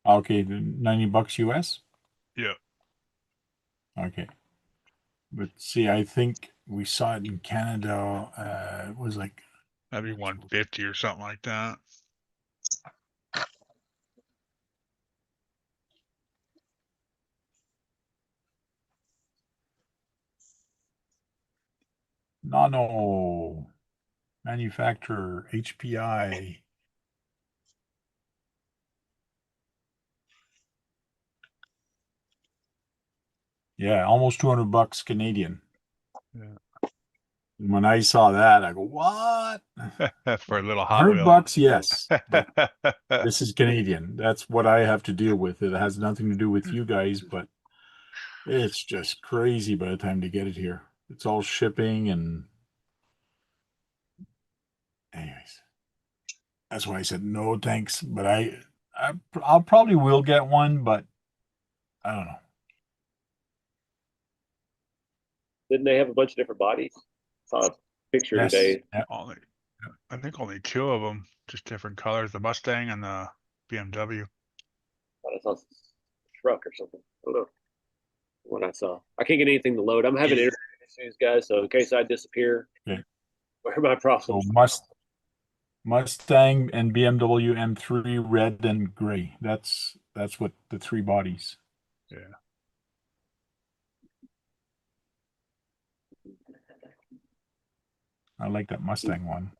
Okay, the $90 US. Yeah. Okay, but see, I think we saw it in Canada. It was like That'd be 150 or something like that. Nano manufacturer HPI. Yeah, almost $200 Canadian. Yeah. When I saw that, I go, "What?" For a little Hot Wheel. $100, yes, but this is Canadian. That's what I have to deal with. It has nothing to do with you guys, but it's just crazy by the time to get it here. It's all shipping and anyways. That's why I said no thanks. But I'll probably will get one, but I don't know. Didn't they have a bunch of different bodies? Saw a picture Yes. today. Yeah. I think only 2 of them, just different colors, the Mustang and the BMW. Thought I saw a truck or something. I don't know what I saw. I can't get anything to load. I'm having internet issues, guys. So in case I disappear, Okay. where are my So problems? Mustang and BMW M3 red and gray. That's what the 3 bodies. Yeah. I like that Mustang one.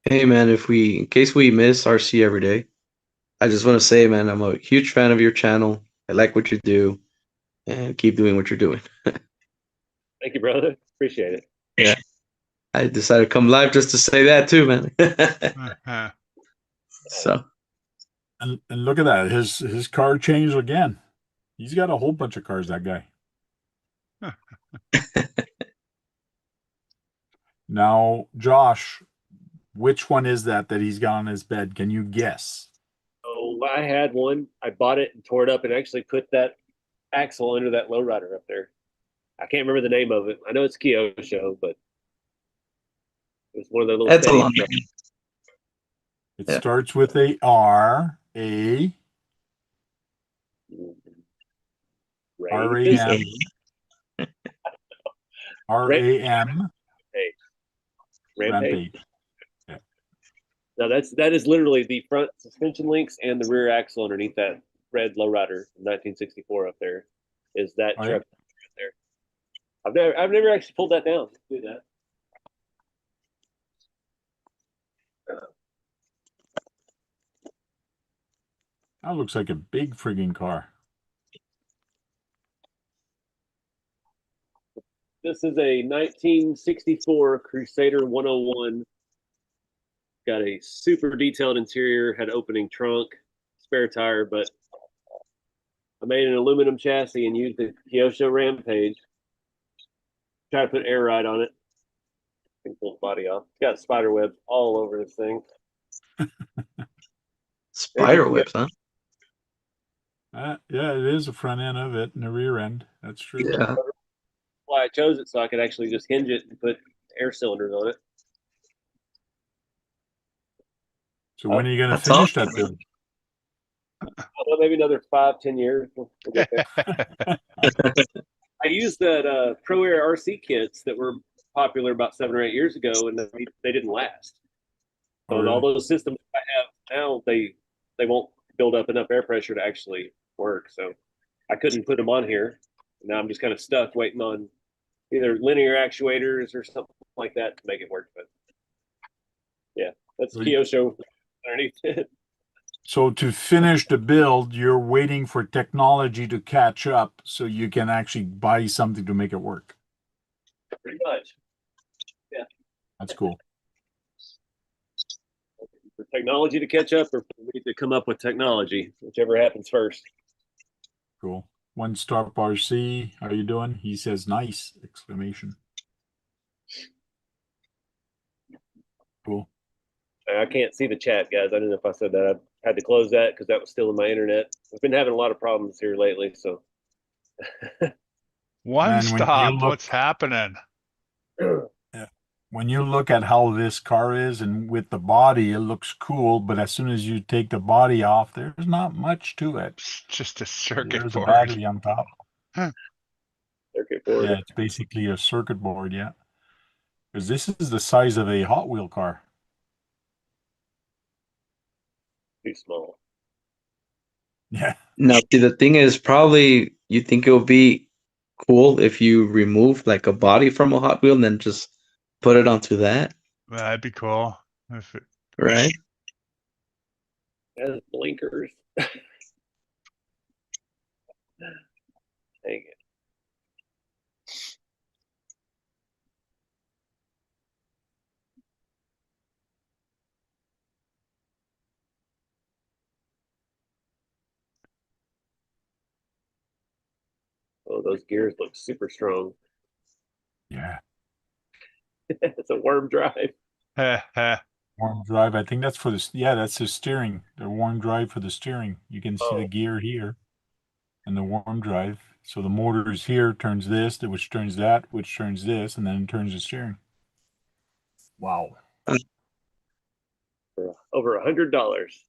Hey man, in case we miss RC every day, I just want to say, man, I'm a huge fan of your channel. I like what you do, and keep doing what you're doing. Thank you, brother. Appreciate it. Yeah. I decided to come live just to say that too, man. So And look at that. His car changed again. He's got a whole bunch of cars, that guy. Now, Josh, which one is that he's got on his bed? Can you guess? Oh, I had one. I bought it and tore it up and actually put that axle under that lowrider up there. I can't remember the name of it. I know it's Kyosho, but it was one of the little that's a steady long trucks. It Yeah. starts with a R, A, R-A-M, R-A-M, Rampage. Rampage. Now that is literally the front suspension links and the rear axle underneath that red lowrider from 1964 up there. Is that Oh, yeah? truck right there? I've never actually pulled that down. Do that. That looks like a big friggin' car. This is a 1964 Crusader 101. Got a super detailed interior, had opening trunk, spare tire, but I made an aluminum chassis and used the Kyosho Rampage. Try to put air ride on it. And pull the body off. It's got spider webs all over this thing. Spider webs, huh? Yeah, it is the front end of it and the rear end. That's true. Yeah. Why I chose it so I could actually just hinge it and put air cylinders on it. So when are you going to That's finish awesome. that build? Well, maybe another 5-10 years. We'll get there. I used that Pro Air RC kits that were popular about 7 or 8 years ago, and they didn't last. So Oh, really? all those systems I have now, they won't build up enough air pressure to actually work. So I couldn't put them on here. Now I'm just kind of stuck waiting on either linear actuators or something like that to make it work. But yeah, that's Well, Kyosho underneath it. So to finish the build, you're waiting for technology to catch up so you can actually buy something to make it work. Pretty much. That's cool. For technology to catch up or for me to come up with technology, whichever happens first. Cool. One Star RC, how you doing? He says nice! Exclamation. Cool. I can't see the chat, guys. I don't know if I said that. I had to close that because that was still in my internet. I've been having a lot of problems here lately, so One Man, when you stop. look- What's happening? When you look at how this car is and with the body, it looks cool, but as soon as you take the body off, there's not much to it. It's just a circuit There's a board. battery on top. circuit board. Yeah, it's basically a circuit board, yeah. Because this is the size of a Hot Wheel car. Too small. Yeah. Now, see, the thing is, probably you think it would be cool if you remove like a body from a Hot Wheel and then just put it onto that, That'd be cool. If it, right? Has blinkers. Dang it. Oh, those gears look super strong. Yeah. It's a worm drive. Warm drive. I think that's for the, yeah, that's the steering. The warm drive for the steering. You can see the Oh. gear here and the warm drive. So the motor is here, turns this, which turns that, which turns this, and then turns the steering. Wow. For over $100.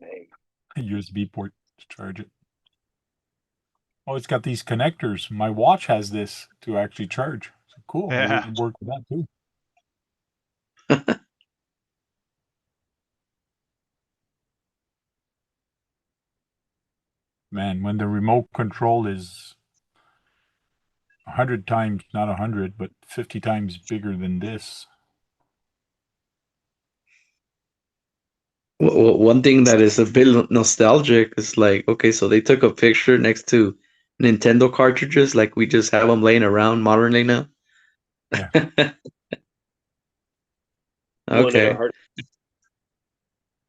Dang. A USB port to charge it. Oh, it's got these connectors. My watch has this to actually charge. So cool. Yeah. It'll work with that too. Man, when the remote control is 100 times, not 100, but 50 times bigger than this. One thing that is a bit nostalgic is like, okay, so they took a picture next to Nintendo cartridges, like we just have them laying around modernly now. Yeah. Okay.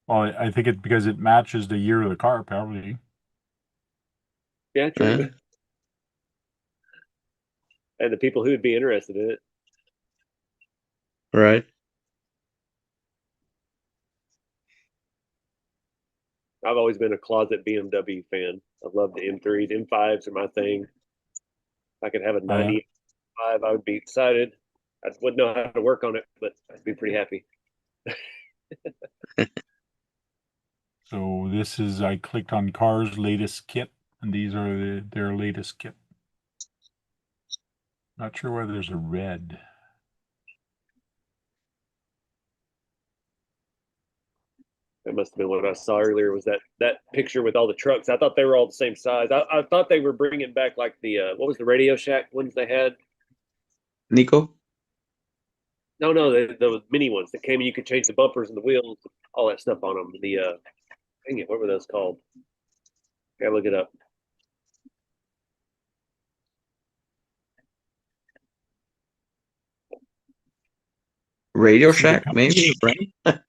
Well, I think it because it matches the year of the car, probably. Yeah, true. Yeah. And the people who would be interested in it. Right. I've always been a closet BMW fan. I love the M3s. M5s are my thing. If I could have a Oh, yeah. 95, I would be excited. I wouldn't know how to work on it, but I'd be pretty happy. So this is, I clicked on Cars latest kit, and these are their latest kit. Not sure whether there's a red. That must have been what I saw earlier. Was that picture with all the trucks? I thought they were all the same size. I thought they were bringing back like the what was the Radio Shack ones they had? Nico? No, the mini ones that came and you could change the bumpers and the wheels, all that stuff on them. The dang it, what were those called? Gotta look it up. Radio See the Shack, maybe, right? What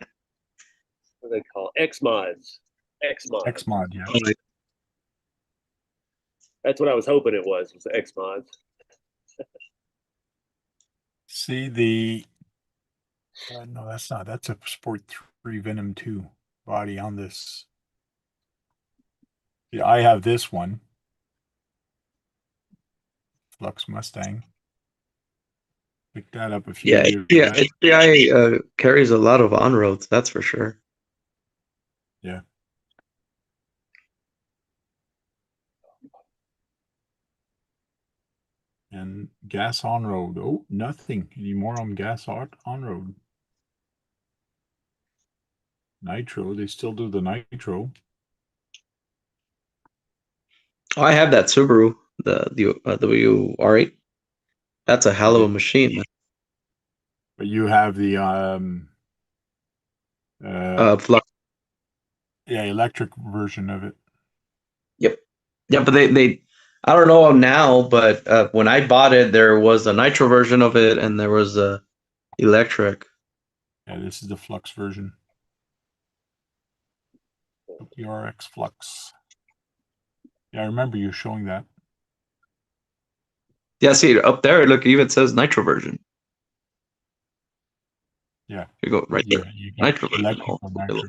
are they called? X mods. X mods. X mod, yeah. That's what I was hoping it was the X mods. See the no, that's not. That's a Sport 3 Venom 2 body on this. Yeah, I have this one. Flux Mustang. Picked that up a few Yeah, years yeah. back. HPI carries a lot of on-roads, that's for sure. Yeah. And gas on road. Oh, nothing anymore on gas on road. Nitro. They still do the nitro. Oh, I have that Subaru, the WR8. That's a hell of a machine, man. But you have the Flux. yeah, electric version of it. Yep. Yeah, but they I don't know now, but when I bought it, there was a nitro version of it, and there was a electric. Yeah, this is the Flux version. The RX Flux. Yeah, I remember you showing that. Yeah, see up there, look, it even says nitro version. Yeah. You go right there. You got Nitro version. electric or nitro.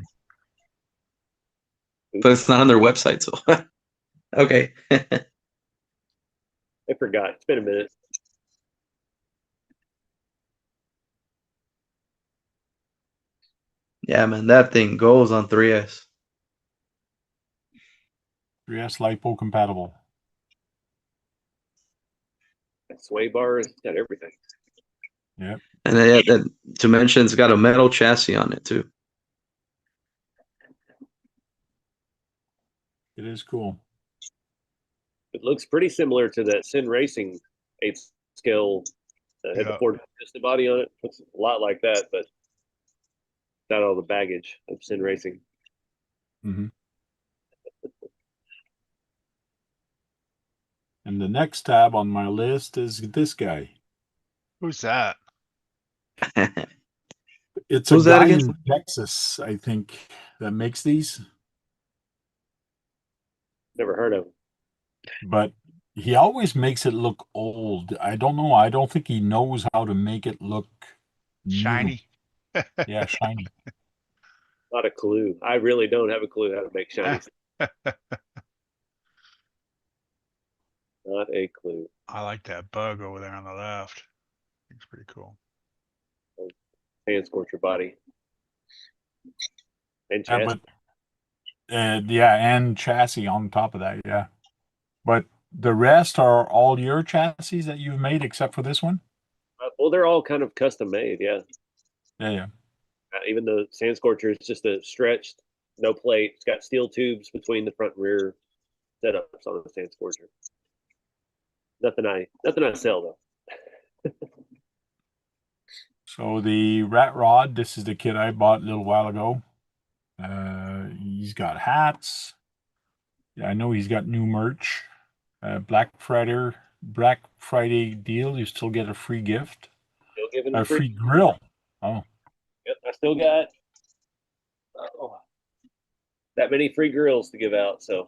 But it's not on their website, so okay. I forgot. It's been a minute. Yeah, man, that thing goes on 3S. 3S LiPo compatible. Got sway bars. It's got everything. Yep. And then, to mention, it's got a metal chassis on it too. It is cool. It looks pretty similar to that Sin Racing 8th scale. Had the Yeah. Ford piston body on it. Looks a lot like that, but not all the baggage of Sin Racing. Mm-hmm. And the next tab on my list is this guy. Who's that? It's Who's a that guy again? in Texas, I think, that makes these. Never heard of him. But he always makes it look old. I don't know. I don't think he knows how to make it look new. Shiny. Yeah, shiny. Not a clue. I really don't have a clue how to make shiny. Not a clue. I like that bug over there on the left. It's pretty cool. Hand scorcher body. And Yeah, chassis. but yeah, and chassis on top of that. Yeah, but the rest are all your chassis that you've made except for this one. Well, they're all kind of custom made. Yeah. Yeah. Even the sand scorcher is just a stretched, no plate. It's got steel tubes between the front and rear setups on the sand scorcher. Nothing I sell though. So the rat rod, this is the kit I bought a little while ago. He's got hats. Yeah, I know he's got new merch. Black Friday deal. You still get a free gift. Still giving A free grill. Oh, Yep, I still got that many free grills to give out. So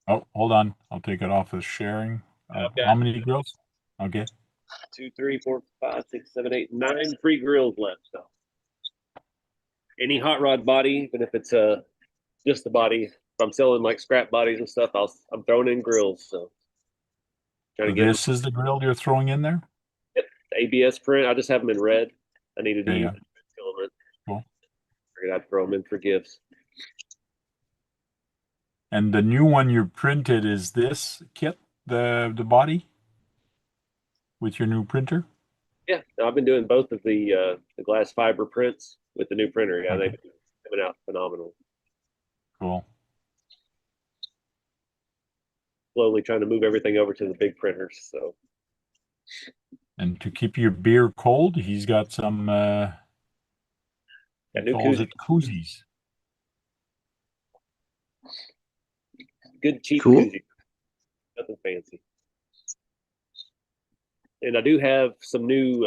oh, hold on. I'll take it off as sharing. Okay. How many grills? Okay. 2, 3, 4, 5, 6, 7, 8, 9 free grills left. So any hot rod body, even if it's just the body, if I'm selling like scrap bodies and stuff, I'm throwing in grills. So trying to get This is the grill you're throwing in there? the ABS print. I just have them in red. I needed to Yeah, use yeah. filament. Cool. Figured I'd throw them in for gifts. And the new one you printed is this kit, the body with your new printer? Yeah, no, I've been doing both of the glass fiber prints with the new printer. Yeah, Okay. they've been coming out phenomenal. Cool. Slowly trying to move everything over to the big printers. So And to keep your beer cold, he's got some, he new calls koozie. it koozies. Good cheap Cool. koozie. Nothing fancy. And I do have some new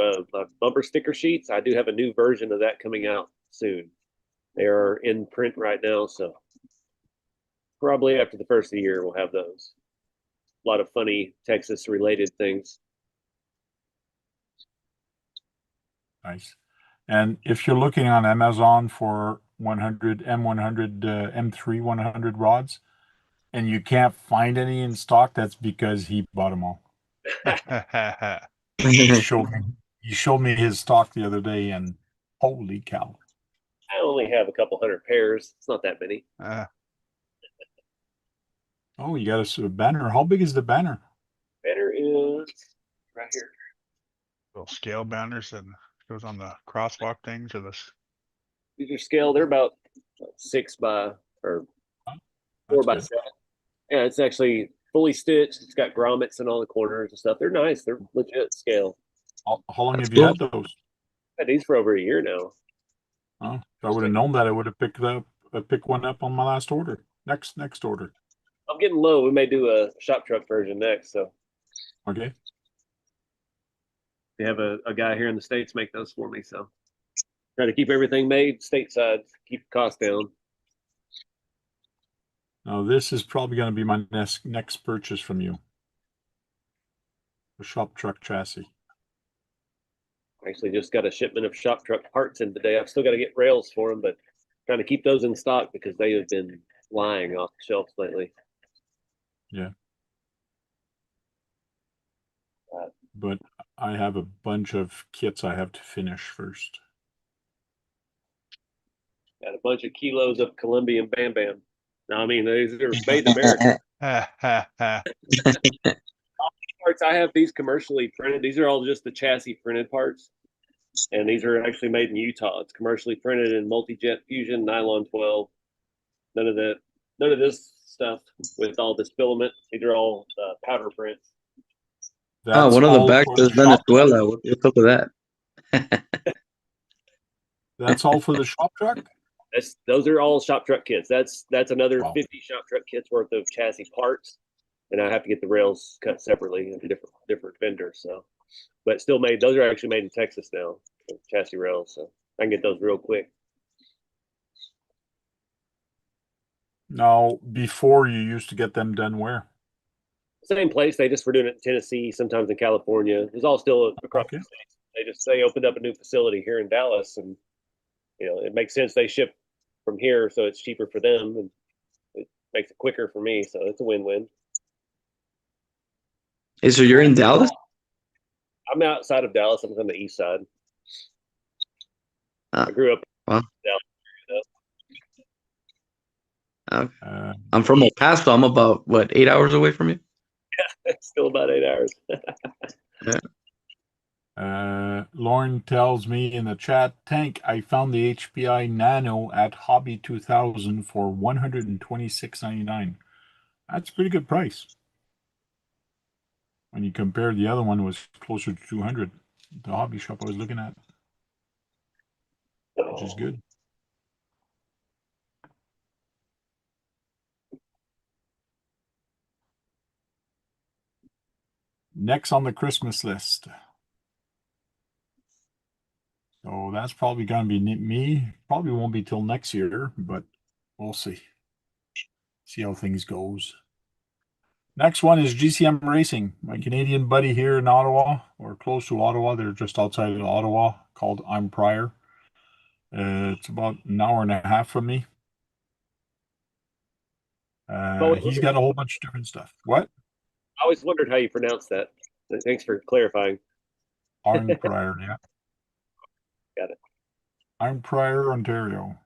bumper sticker sheets. I do have a new version of that coming out soon. They are in print right now, so probably after the first of the year we'll have those. A lot of funny Texas related things. Nice. And if you're looking on Amazon for 100 M100 M3 100 rods, and you can't find any in stock, that's because he bought them all. He showed me his stock the other day, and holy cow! I only have a couple hundred pairs. It's not that many. Oh, you got a banner. How big is the banner? Banner is right here. Little scale banners and goes on the crosswalk things or this. These are scale. They're about 6 by or 4 That's by good. 7. Yeah, it's actually fully stitched. It's got grommets in all the corners and stuff. They're nice. They're legit scale. How long That's have you cool. had those? I've had these for over a year now. Oh, if I would have known that, I would have picked one up on my last order. Next order. I'm getting low. We may do a shop truck version next. So Okay. they have a guy here in the States make those for me. So try to keep everything made stateside, keep the cost down. Now this is probably going to be my next purchase from you. A shop truck chassis. Actually, just got a shipment of shop truck parts in today. I've still got to get rails for them, but trying to keep those in stock because they have been lying off the shelves lately. Yeah. But I have a bunch of kits I have to finish first. Got a bunch of kilos of Colombian Bam Bam. No, I mean, these are made in America. Parts, I have these commercially printed. These are all just the chassis printed parts. And these are actually made in Utah. It's commercially printed in multi-jet fusion, nylon 12. None of this stuff with all this filament. These are all powder prints. Oh, one of the bags for says shop truck? Venezuela. What's up with that? That's all for the shop truck? Those are all shop truck kits. That's another Wow. 50 shop truck kits worth of chassis parts, and I have to get the rails cut separately into different vendors. So, but still made. Those are actually made in Texas now, chassis rails. So I can get those real quick. Now, before you used to get them done where? Same place. They just were doing it in Tennessee, sometimes in California. It was all still across Okay. the states. They opened up a new facility here in Dallas, and it makes sense. They ship from here, so it's cheaper for them, and it makes it quicker for me. So it's a win-win. Hey, so you're in Dallas? I'm outside of Dallas. I'm on the east side. Ah, I grew up wow. in Dallas. I'm from El Paso. I'm about 8 hours away from you. It's still about 8 hours. Lauren tells me in the chat, Tank, I found the HPI Nano at Hobby 2000 for $126.99. That's a pretty good price. When you compare, the other one was closer to 200. The hobby shop I was looking at, which is good. Next on the Christmas list. So that's probably going to be me. Probably won't be till next year, but we'll see. See how things goes. Next one is GCM Racing, my Canadian buddy here in Ottawa, or close to Ottawa. They're just outside of Ottawa, called I'm Pryor. It's about an hour and a half from me. He's got a whole bunch of different stuff. What? I always wondered how you pronounce that. Thanks for clarifying. I'm Pryor, yeah. Got it. I'm Pryor, Ontario.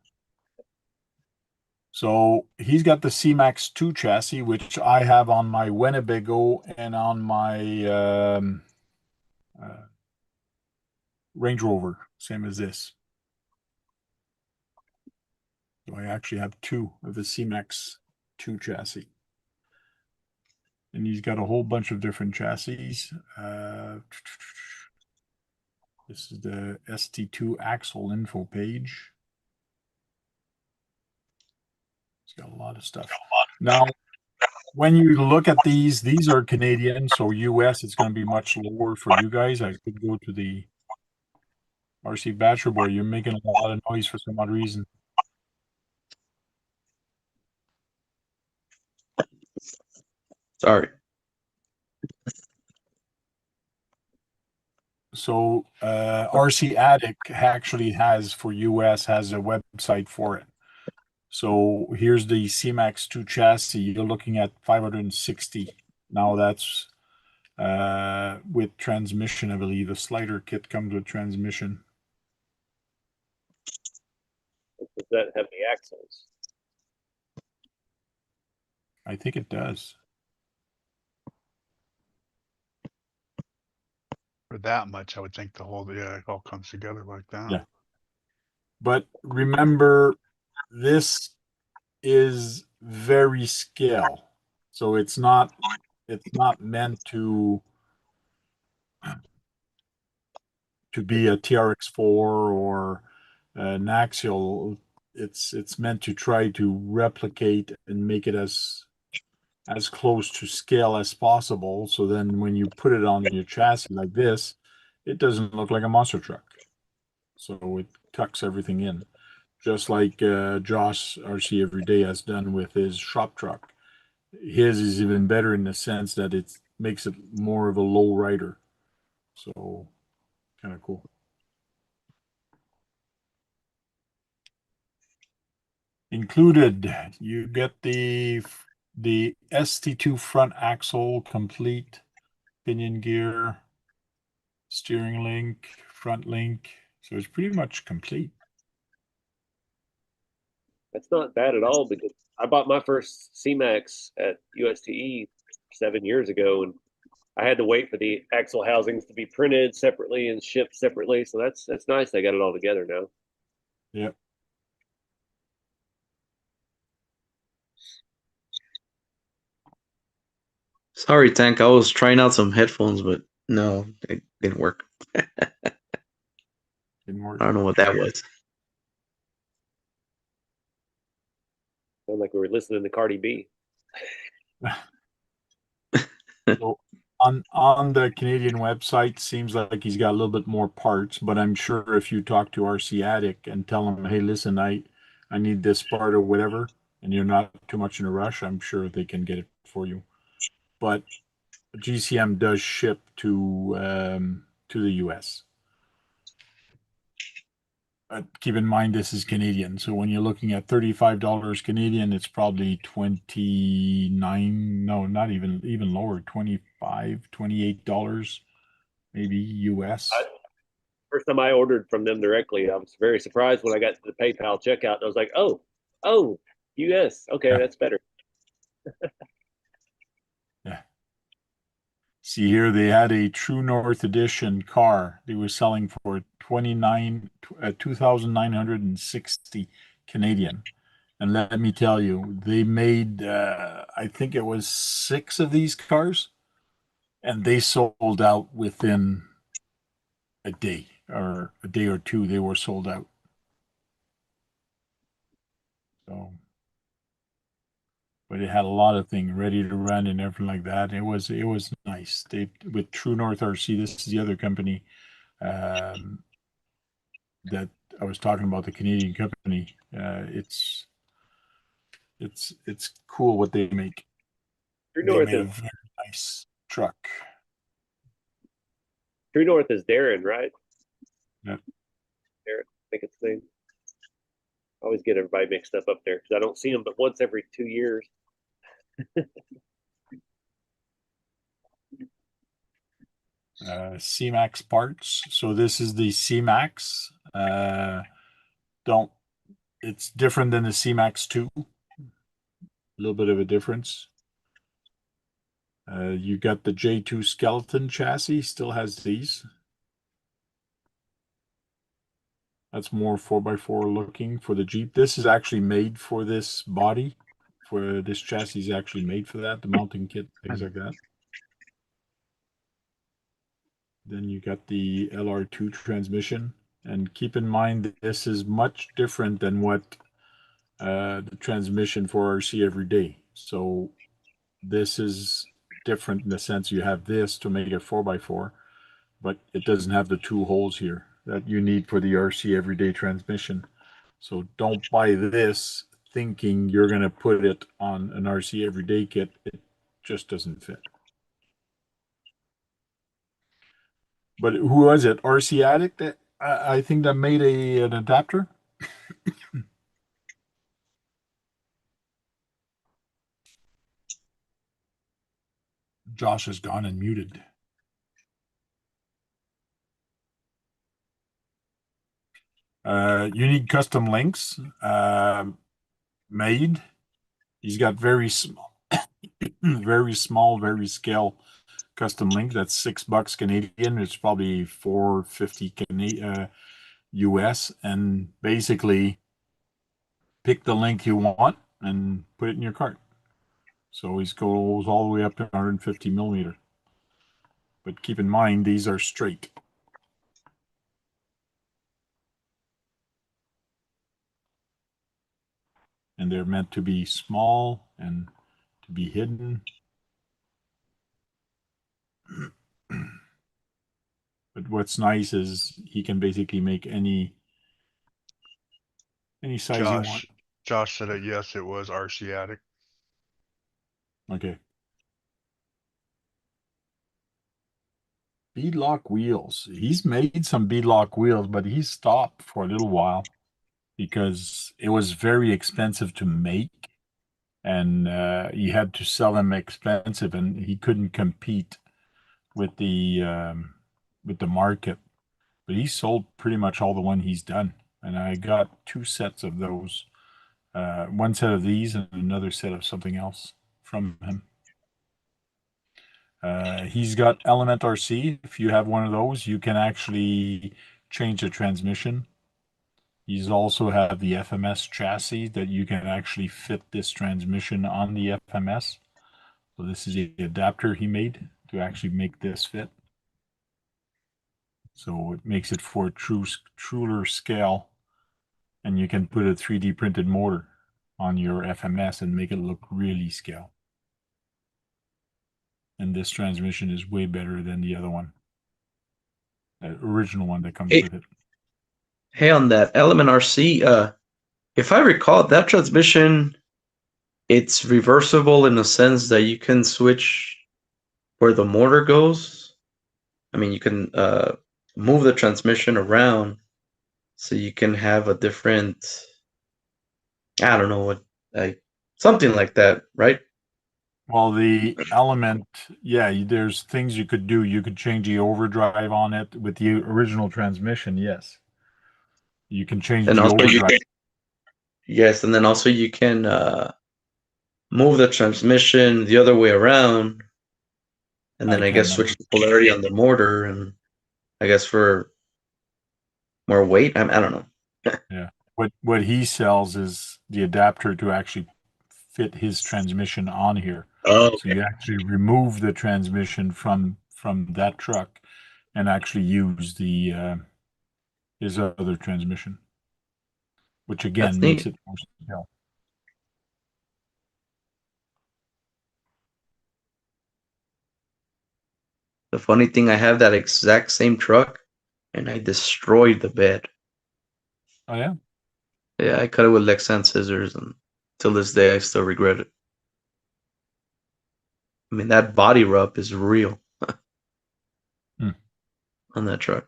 So he's got the C-Max 2 chassis, which I have on my Winnebago and on my Range Rover, same as this. So I actually have two of the C-Max 2 chassis. And he's got a whole bunch of different chassis. This is the ST2 axle info page. It's got a lot of stuff. Now, when you look at these are Canadian, so US, it's going to be much lower for you guys. I could go to the RC Bachelor Boy. You're making a lot of noise for some odd reason. Sorry. So RC Addict actually has, for US, has a website for it. So here's the C-Max 2 chassis. You're looking at 560. Now that's with transmission, I believe. The slider kit comes with transmission. Does that have the axles? I think it does. For that much, I would think the whole, yeah, it all comes together like that. Yeah. But remember, this is very scale. So it's not meant to be a TRX4 or an axial. It's meant to try to replicate and make it as close to scale as possible. So then when you put it on your chassis like this, it doesn't look like a monster truck. So it tucks everything in, just like Josh RC Everyday has done with his shop truck. His is even better in the sense that it makes it more of a low rider. So kind of cool. Included, you get the ST2 front axle complete, pinion gear, steering link, front link. So it's pretty much complete. That's not bad at all because I bought my first C-Max at USTE 7 years ago, and I had to wait for the axle housings to be printed separately and shipped separately. So that's nice. They got it all together now. Yep. Sorry, Tank. I was trying out some headphones, but no, it didn't work. Didn't work. I don't know what that was. Sound like we were listening to Cardi B. So on the Canadian website, seems like he's got a little bit more parts, but I'm sure if you talk to RC Addict and tell him, hey, listen, I need this part or whatever, and you're not too much in a rush, I'm sure they can get it for you. But GCM does ship to the US. Keep in mind this is Canadian, so when you're looking at $35 Canadian, it's probably 29, no, not even lower, 25, $28 maybe US. First time I ordered from them directly, I was very surprised when I got to the PayPal checkout. And I was like, oh, US. Okay, Yeah. that's better. Yeah. See here, they had a True North edition car. They were selling for 2,960 Canadian. And let me tell you, they made, I think it was 6 of these cars, and they sold out within a day or two. They were sold out. So, but it had a lot of things ready to run and everything like that. It was nice. They, with True North RC, this is the other company that I was talking about, the Canadian company. It's cool what they make. True They North made a is very nice truck. True North is Darren, right? Yeah. Darren, I think it's the name. I always get everybody mixed up there because I don't see them but once every 2 years. C-Max parts. So this is the C-Max. It's different than the C-Max 2. A little bit of a difference. You got the J2 skeleton chassis, still has these. That's more 4x4 looking for the Jeep. This is actually made for this body. For this chassis is actually made for that, the mounting kit, things like that. Then you got the LR2 transmission. And keep in mind that this is much different than what the transmission for RC every day. So this is different in the sense you have this to make it 4x4, but it doesn't have the two holes here that you need for the RC everyday transmission. So don't buy this thinking you're going to put it on an RC everyday kit. It just doesn't fit. But who was it? RC Addict? I think that made an adapter. Josh has gone and muted. You need custom links made. He's got very small, very small, very scale custom link. That's $6 Canadian. It's probably 450 US. And basically, pick the link you want and put it in your cart. So he goes all the way up to 150 millimeter. But keep in mind, these are straight. And they're meant to be small and to be hidden. But what's nice is he can basically make any size you want. Josh said it. Yes, it was RC Addict. Okay. Beadlock wheels. He's made some beadlock wheels, but he stopped for a little while because it was very expensive to make, and he had to sell them expensive, and he couldn't compete with the market. But he sold pretty much all the one he's done, and I got 2 sets of those. One set of these and another set of something else from him. He's got Element RC. If you have one of those, you can actually change the transmission. He's also have the FMS chassis that you can actually fit this transmission on the FMS. So this is the adapter he made to actually make this fit. So it makes it for a truer scale, and you can put a 3D printed motor on your FMS and make it look really scale. And this transmission is way better than the other one, the original one that comes with it. Hey, on that Element RC, if I recall, that transmission, it's reversible in the sense that you can switch where the motor goes. I mean, you can move the transmission around so you can have a different, I don't know what, like something like that, right? Well, the Element, yeah, there's things you could do. You could change the overdrive on it with the original transmission, yes. You can change And the also overdrive. yes, and then also you can move the transmission the other way around, and then I guess switch the polarity on the motor, and I guess for more weight. I don't know. Yeah. What he sells is the adapter to actually fit his transmission on here. Oh, So you actually remove the transmission from that truck and actually use the his other transmission, which again that's makes neat. it more scale. The funny thing, I have that exact same truck, and I destroyed the bed. Oh yeah. Yeah, I cut it with Lexan scissors, and till this day, I still regret it. I mean, that body rub is real on that truck.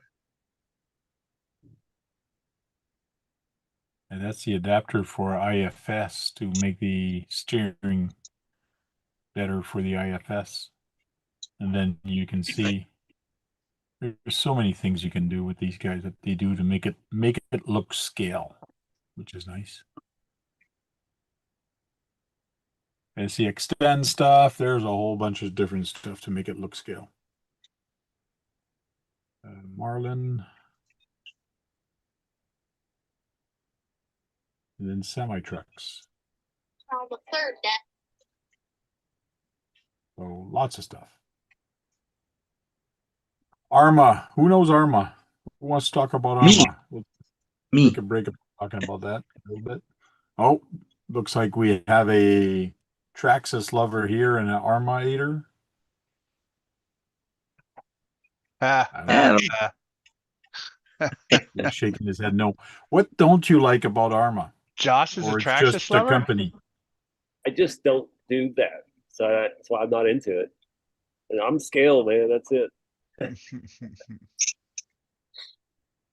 And that's the adapter for IFS to make the steering better for the IFS. And then you can see there's so many things you can do with these guys that they do to make it look scale, which is nice. As the extend stuff, there's a whole bunch of different stuff to make it look scale. Marlin. And then semi-trucks. The third deck. So lots of stuff. Arma. Who knows Arma? Who wants to talk about Me. Arma? We'll Me. take a break of talking about that a little bit. Oh, looks like we have a Traxxas lover here and an Arma eater. Ah, I don't Yeah, know. He's shaking his head no. What don't you like about Arma? Josh is a Or it's Traxxas just the lover? company? I just don't do that. So that's why I'm not into it. And I'm scale, man. That's it.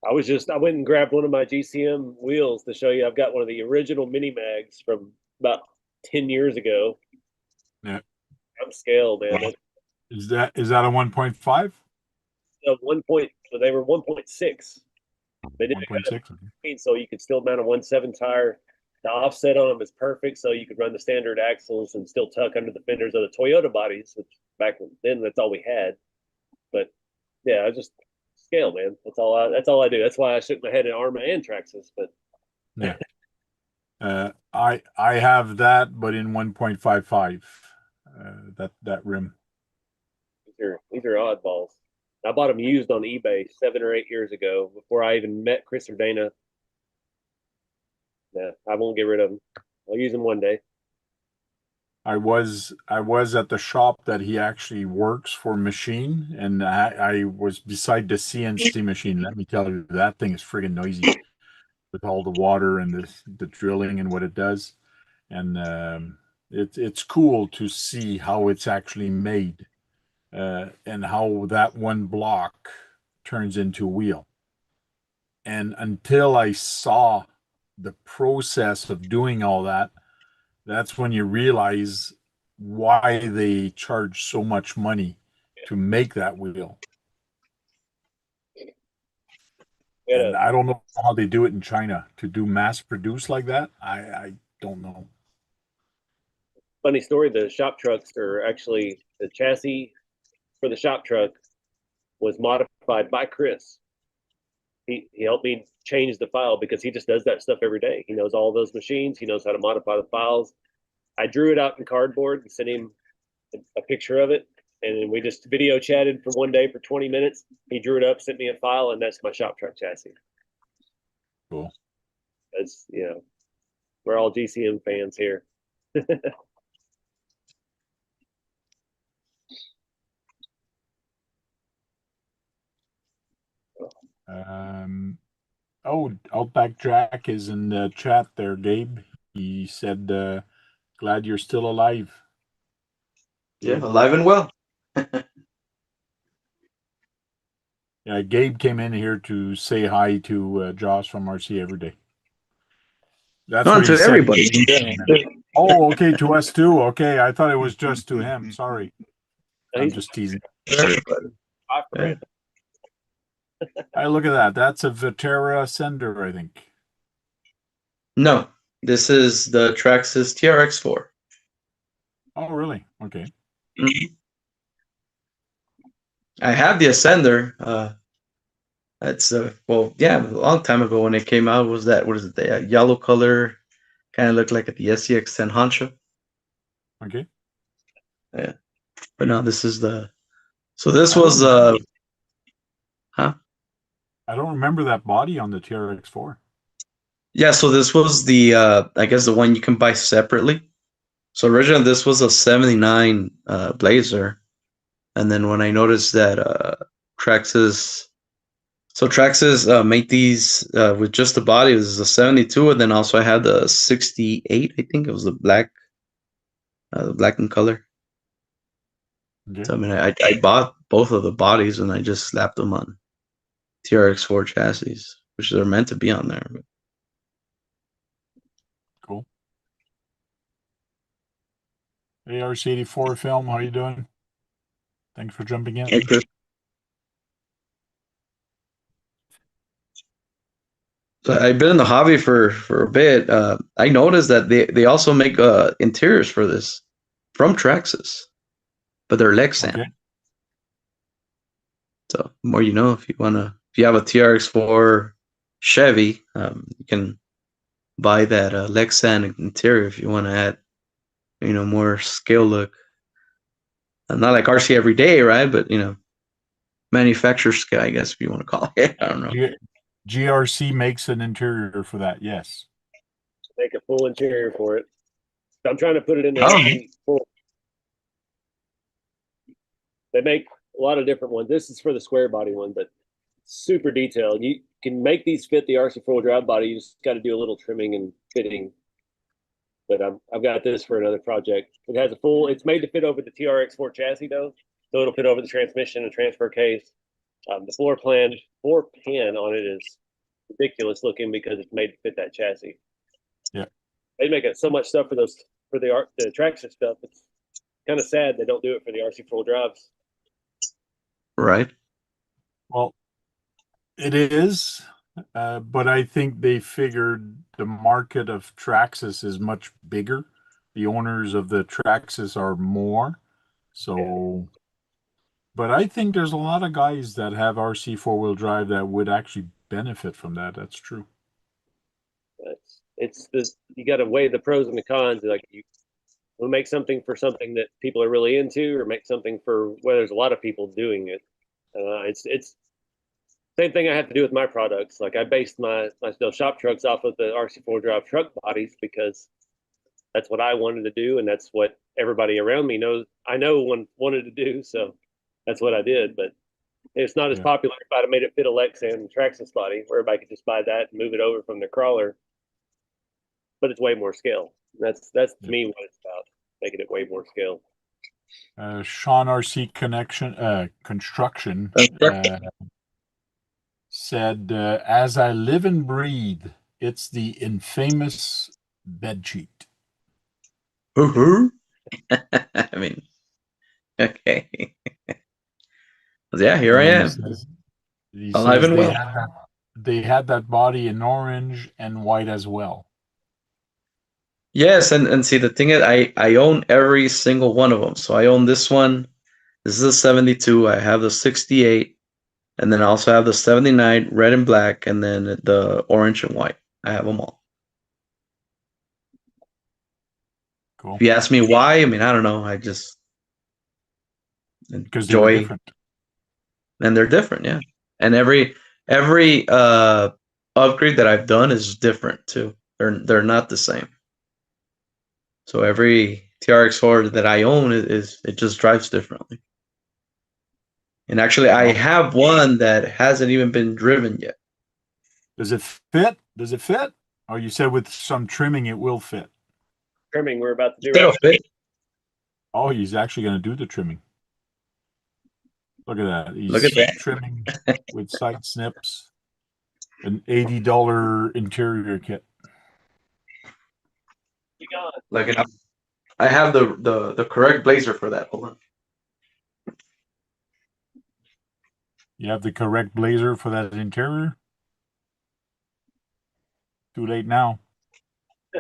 I went and grabbed one of my GCM wheels to show you. I've got one of the original mini mags from about 10 years ago. Yeah. I'm scale, man. Wow. Is that a 1.5? So they were 1.6. They did 1.6. so you could still mount a 1.7 tire. The offset on them is perfect, so you could run the standard axles and still tuck under the fenders of the Toyota bodies, which back then that's all we had. But yeah, I just scale, man. That's all I do. That's why I shook my head at Arma and Traxxas. But Yeah. I have that, but in 1.55. That rim. these are oddballs. I bought them used on eBay 7 or 8 years ago before I even met Chris or Dana. Yeah, I won't get rid of them. I'll use them one day. I was at the shop that he actually works for machine, and I was beside the CNC machine. Let me tell you, that thing is friggin' noisy with all the water and the drilling and what it does. And it's cool to see how it's actually made, and how that one block turns into a wheel. And until I saw the process of doing all that, that's when you realize why they charge so much money to make that wheel. And I don't know how they do it in China to do mass produce like that. I don't know. Funny story, the shop trucks are actually the chassis for the shop truck was modified by Chris. He helped me change the file because he just does that stuff every day. He knows all those machines. He knows how to modify the files. I drew it out in cardboard and sent him a picture of it. And we just video chatted for one day for 20 minutes. He drew it up, sent me a file, and that's my shop truck chassis. Cool. As we're all GCM fans here. Outback Jack is in the chat there, Gabe. He said, glad you're still alive. Yeah, alive and well. Yeah, Gabe came in here to say hi to Josh from RC every day. That's No, what he to said. everybody. Oh, okay, to us too. Okay, I thought it was just to him. Sorry. I'm just teasing. Everybody. Yeah. Hey, look at that. That's a Viterra Sender, I think. No, this is the Traxxas TRX4. Oh, really? Okay. Mhm. I have the Ascender. That's a long time ago when it came out. Was that what is it? The yellow color, kind of looked like the SCX10 Honcho. Okay. Yeah, but no, this is the. So this was huh? I don't remember that body on the TRX4. Yeah, so this was the I guess the one you can buy separately. So originally this was a 79 Blazer. And then when I noticed that Traxxas made these with just the body, it was a 72, and then also I had the 68, I think it was the black in color. Okay. So I mean I bought both of the bodies and I just slapped them on TRX4 chassis, which they're meant to be on there. Cool. Hey, RC84 Film, how you doing? Thanks for jumping in. Hey, Chris. So I've been in the hobby for a bit. I noticed that they also make interiors for this from Traxxas, but they're Lexan. Okay. So the more you know, if you have a TRX4 Chevy, you can buy that Lexan interior if you want to add, more scale look. Not like RC every day, right? But manufacturer's kit, I guess if you want to call it. I don't know. GRC makes an interior for that. Yes. Make a full interior for it. I'm trying to put it in the Oh. RC4. They make a lot of different ones. This is for the square body one, but super detailed. You can make these fit the RC4 drive body. You just got to do a little trimming and fitting. But I've got this for another project. It has a full. It's made to fit over the TRX4 chassis though, so it'll fit over the transmission and transfer case. The floor pan on it is ridiculous looking because it's made to fit that chassis. Yeah. They make so much stuff for the traction stuff. It's kind of sad they don't do it for the RC4 drives. Right. Well, it is, but I think they figured the market of Traxxas is much bigger. The owners of the Traxxas are more. So, but I think there's a lot of guys that have RC four-wheel drive that would actually benefit from that. That's true. You got to weigh the pros and the cons. Like you will make something for something that people are really into, or make something for where there's a lot of people doing it. It's same thing I have to do with my products. Like I based my shop trucks off of the RC4 drive truck bodies because that's what I wanted to do, and that's what everybody around me knows. I know wanted to do, so that's what I did. But it's not as popular if I'd have made it fit a Lexan Traxxas body, where everybody could just buy that and move it over from their crawler. But it's way more scale. That's to me what it's about, making it way more scale. Sean RC Construction said, as I live and breathe, it's the infamous bed sheet. I mean, okay. Yeah, here I am. He Alive says and well. they had that body in orange and white as well. Yes, and see, the thing is, I own every single one of them. So I own this one. This is a 72. I have the 68. And then I also have the 79, red and black, and then the orange and white. I have them all. Cool. If you ask me why, I mean, I don't know. I just because they're different. And they're different, yeah. And every upgrade that I've done is different too. They're not the same. So every TRX4 that I own is it just drives differently. And actually, I have one that hasn't even been driven yet. Does it fit? Does it fit? Oh, you said with some trimming it will fit. Trimming we're about to do. It'll fit. Oh, he's actually going to do the trimming. Look at that. He's Look at that. trimming with side snips. An $80 interior kit. Look it up. I have the correct blazer for that. Hold on. You have the correct blazer for that interior? Too late now.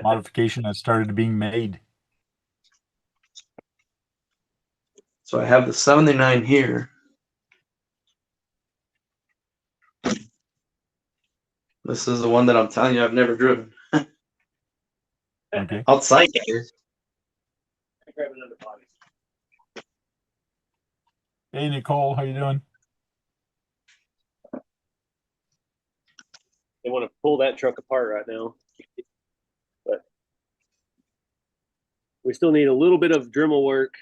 Modification has started being made. So I have the 79 here. This is the one that I'm telling you I've never driven. Okay. Outside here. Grab another body. Hey, Nicole, how you doing? They want to pull that truck apart right now, but we still need a little bit of Dremel work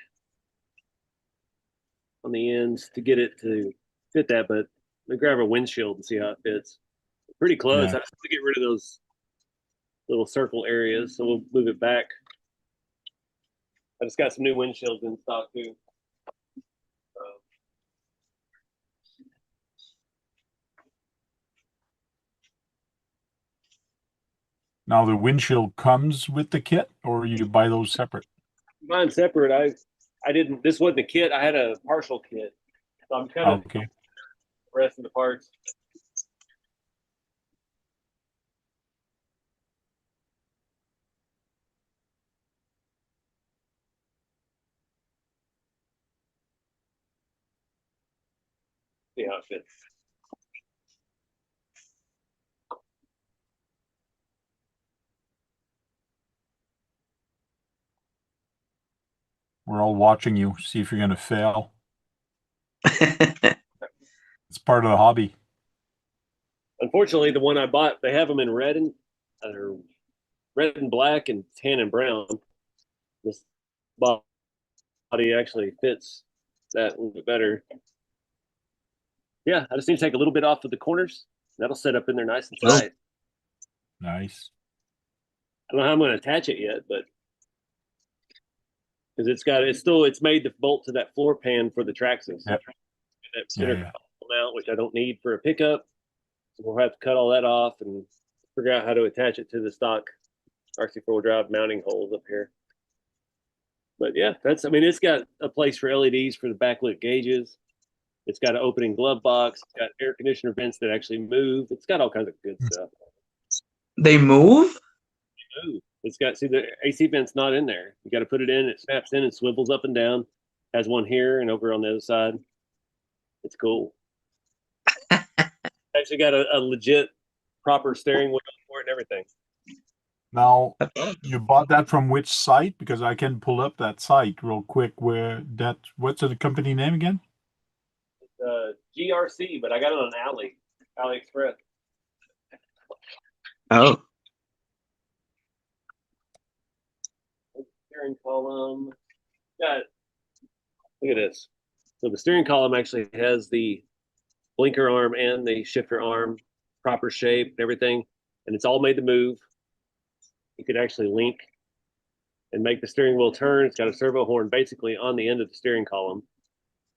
on the ends to get it to fit that. But we grab a windshield and see how it fits. Pretty close. Yeah. I have to get rid of those little circle areas, so we'll move it back. I just got some new windshields in stock too. Now the windshield comes with the kit, or you buy those separate? Mine separate. I didn't. This wasn't a kit. I had a partial kit, so I'm kind of Okay. rest of the parts. See how it fits. We're all watching you. See if you're going to fail. It's part of the hobby. Unfortunately, the one I bought, they have them in red and black and tan and brown. This body actually fits that a little bit better. Yeah, I just need to take a little bit off of the corners. That'll set up in there nice and Oh. tight. Nice. I don't know how I'm going to attach it yet, but because it's made to bolt to that floor pan for the Traxxas. Yep. That center Yeah. mount, which I don't need for a pickup. So we'll have to cut all that off and figure out how to attach it to the stock RC four-wheel drive mounting holes up here. But yeah, it's got a place for LEDs for the backlit gauges. It's got an opening glove box. It's got air conditioner vents that actually move. It's got all kinds of good stuff. They move? It's got, see, the AC vent's not in there. You got to put it in. It snaps in and swivels up and down. Has one here and over on the other side. It's cool. Actually got a legit proper steering wheel for it and everything. Now, you bought that from which site? Because I can pull up that site real quick. What's the company name again? GRC, but I got it on AliExpress. Oh. Steering column. Got, look at this. So the steering column actually has the blinker arm and the shifter arm, proper shape and everything, and it's all made to move. You could actually link and make the steering wheel turn. It's got a servo horn basically on the end of the steering column.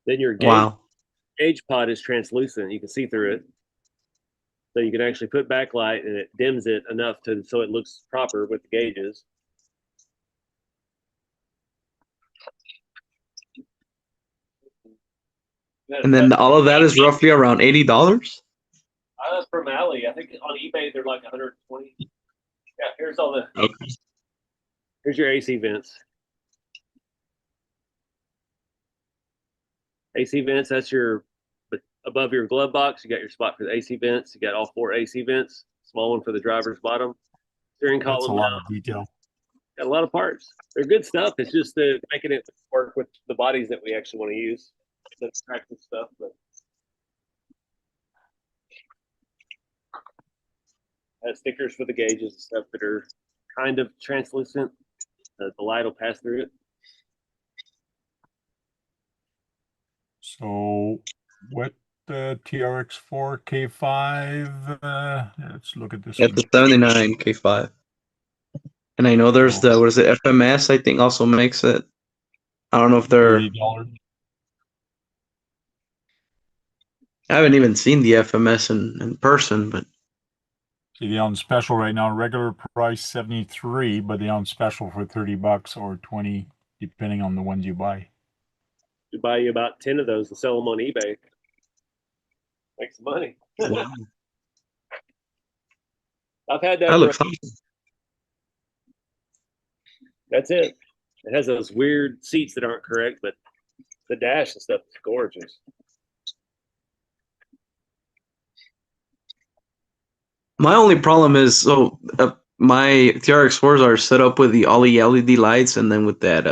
Then your gauge pod is translucent. You can see through it. So you can actually put backlight and it dims it enough so it looks proper with the gauges. And then all of that is roughly around $80? From Ali. I think on eBay they're like 120. Yeah, here's all the. Okay. Here's your AC vents. AC vents. That's your above your glove box. You got your spot for the AC vents. You got all 4 AC vents. Small one for the driver's bottom. Steering column. That's a lot of detail. Got a lot of parts. They're good stuff. It's just making it work with the bodies that we actually want to use. The practice stuff, but has stickers for the gauges and stuff that are kind of translucent. The light will pass through it. So, what TRX4 K5? Let's look at this It's the 79 K5. And I know there's the, what is it, FMS, I think also makes it. I don't know if they're. $30. I haven't even seen the FMS in person, but. See, they're on special right now. Regular price $73, but they're on special for $30 or $20, depending on the ones you buy. You buy you about 10 of those and sell them on eBay. Make some money. Wow. I've had that. That looks awesome. That's it. It has those weird seats that aren't correct, but the dash and stuff is gorgeous. My only problem is, so my TRX4s are set up with the Ollie LED lights and then with that,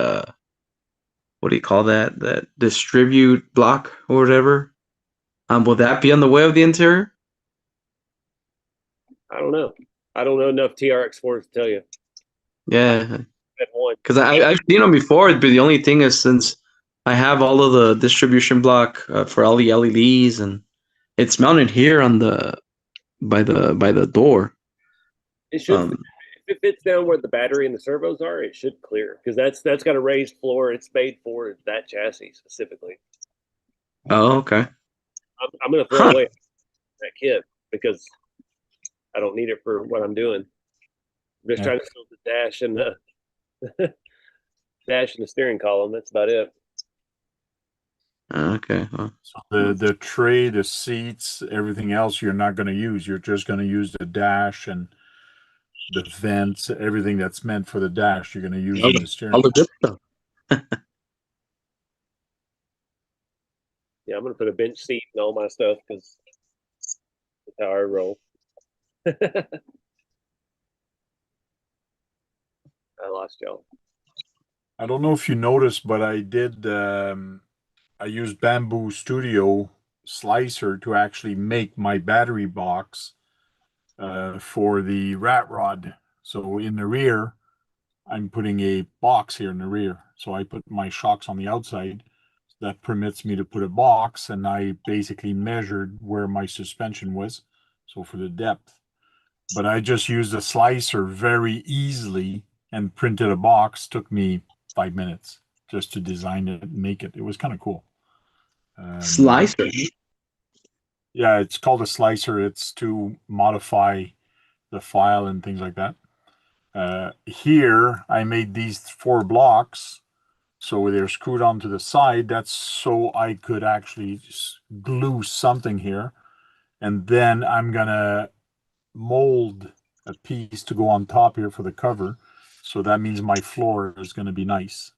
what do you call that? That distribute block or whatever. Will that be on the way of the interior? I don't know. I don't know enough TRX4s to tell you. Yeah. Because I've seen them before, but the only thing is since I have all of the distribution block for all the LEDs and it's mounted here on the by the door. It should. If it fits down where the battery and the servos are, it should clear because that's got a raised floor. It's made for that chassis specifically. Oh, okay. I'm gonna throw away that kit because I don't need it for what I'm doing. I'm just trying to fill the dash and the dash and the steering column. That's about it. Okay. Huh. So the tray, the seats, everything else you're not going to use. You're just going to use the dash and the vents, everything that's meant for the dash. You're going to use in the steering. All the good stuff. Yeah, I'm gonna put a bench seat and all my stuff because that's how I roll. I lost y'all. I don't know if you noticed, but I did. I used Bamboo Studio slicer to actually make my battery box for the rat rod. So in the rear, I'm putting a box here in the rear. So I put my shocks on the outside. That permits me to put a box, and I basically measured where my suspension was. So for the depth. But I just used a slicer very easily and printed a box. Took me 5 minutes just to design it and make it. It was kind of cool. Slicer. Yeah, it's called a slicer. It's to modify the file and things like that. Here, I made these 4 blocks, so they're screwed onto the side. That's so I could actually glue something here. And then I'm going to mold a piece to go on top here for the cover. So that means my floor is going to be nice.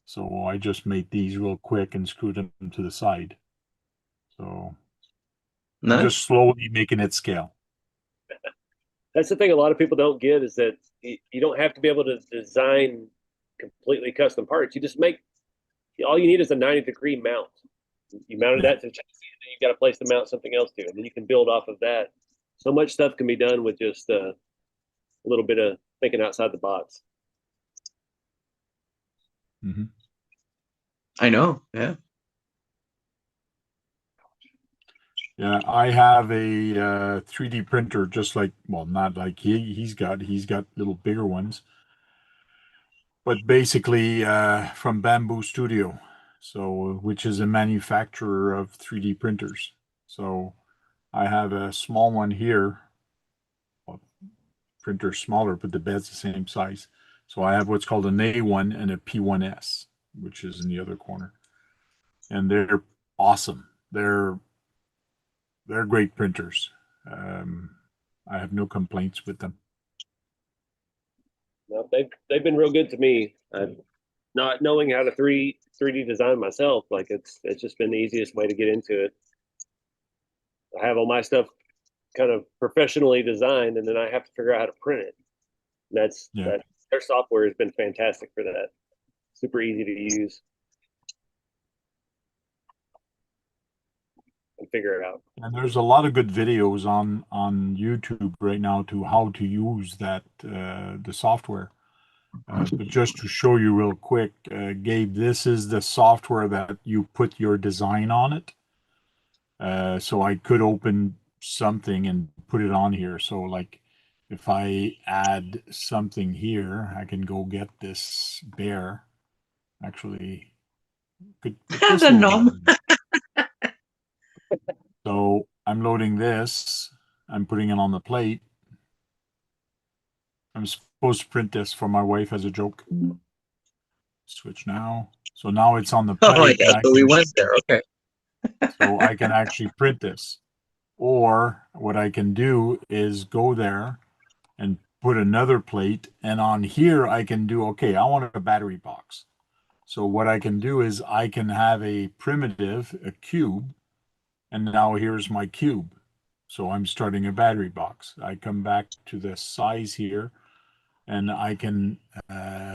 So I just made these real quick and screwed them to the side. So I'm Nice. just slowly making it scale. That's the thing a lot of people don't get is that you don't have to be able to design completely custom parts. You just make, all you need is a 90-degree mount. You mounted that to the chassis, and then you've got a place to mount something else to, and then you can build off of that. So much stuff can be done with just a little bit of thinking outside the box. Mm-hmm. I know. Yeah. Yeah, I have a 3D printer, just like, well, not like he's got little bigger ones, but basically from Bamboo Studio, so which is a manufacturer of 3D printers. So I have a small one here, well, printer smaller, but the bed's the same size. So I have what's called an A1 and a P1S, which is in the other corner, and they're awesome. They're great printers. I have no complaints with them. No, they've been real good to me. Not knowing how to 3D design myself, like it's just been the easiest way to get into it. I have all my stuff kind of professionally designed, and then I have to figure out how to print it. That their software has been fantastic for that. Super easy to use and figure it out. And there's a lot of good videos on YouTube right now to how to use that the software. But just to show you real quick, Gabe, this is the software that you put your design on it. So I could open something and put it on here. So like if I add something here, I can go get this bear. Actually, could put this The little gnome. guy in. So I'm loading this. I'm putting it on the plate. I'm supposed to print this for my wife as a joke. Switch now. So now it's on the plate. Oh my god, so we went there. Okay. So I can actually print this. Or what I can do is go there and put another plate. And on here, I can do, okay, I want a battery box. So what I can do is I can have a primitive, a cube. And now here's my cube. So I'm starting a battery box. I come back to the size here, and I can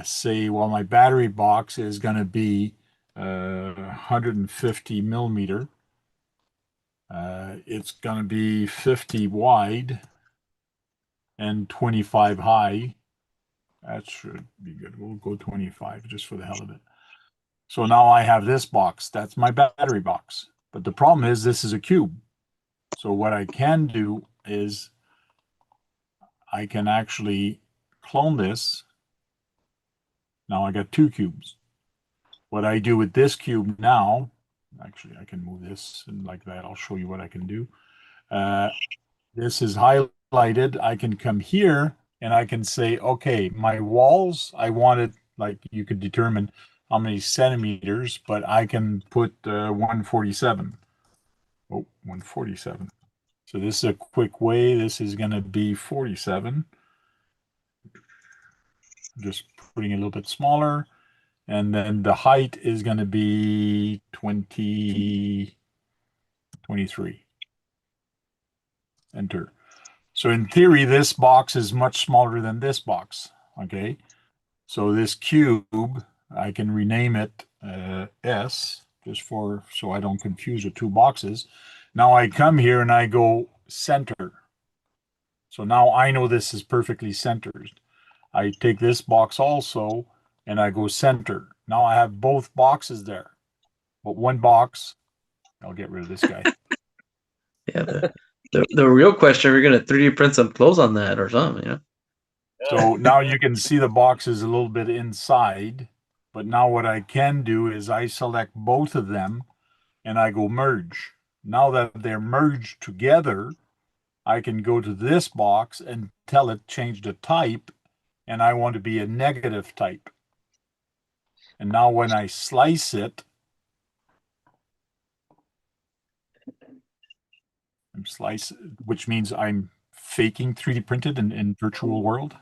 say, well, my battery box is going to be 150 millimeter. It's going to be 50 wide and 25 high. That should be good. We'll go 25 just for the hell of it. So now I have this box. That's my battery box. But the problem is this is a cube. So what I can do is I can actually clone this. Now I got 2 cubes. What I do with this cube now, actually I can move this and like that. I'll show you what I can do. This is highlighted. I can come here and I can say, okay, my walls, I want it, like you could determine how many centimeters, but I can put 147. Oh, 147. So this is a quick way. This is going to be 47. Just putting it a little bit smaller. And then the height is going to be 23. Enter. So in theory, this box is much smaller than this box. Okay. So this cube, I can rename it S. just so I don't confuse the two boxes. Now I come here and I go center. So now I know this is perfectly centered. I take this box also and I go center. Now I have both boxes there, but one box, I'll get rid of this guy. Yeah. The real question, we're gonna 3D print some clothes on that or something, you know? So now you can see the boxes a little bit inside, but now what I can do is I select both of them and I go merge. Now that they're merged together, I can go to this box and tell it change the type, and I want to be a negative type. And now when I slice it, which means I'm faking 3D printed in virtual world.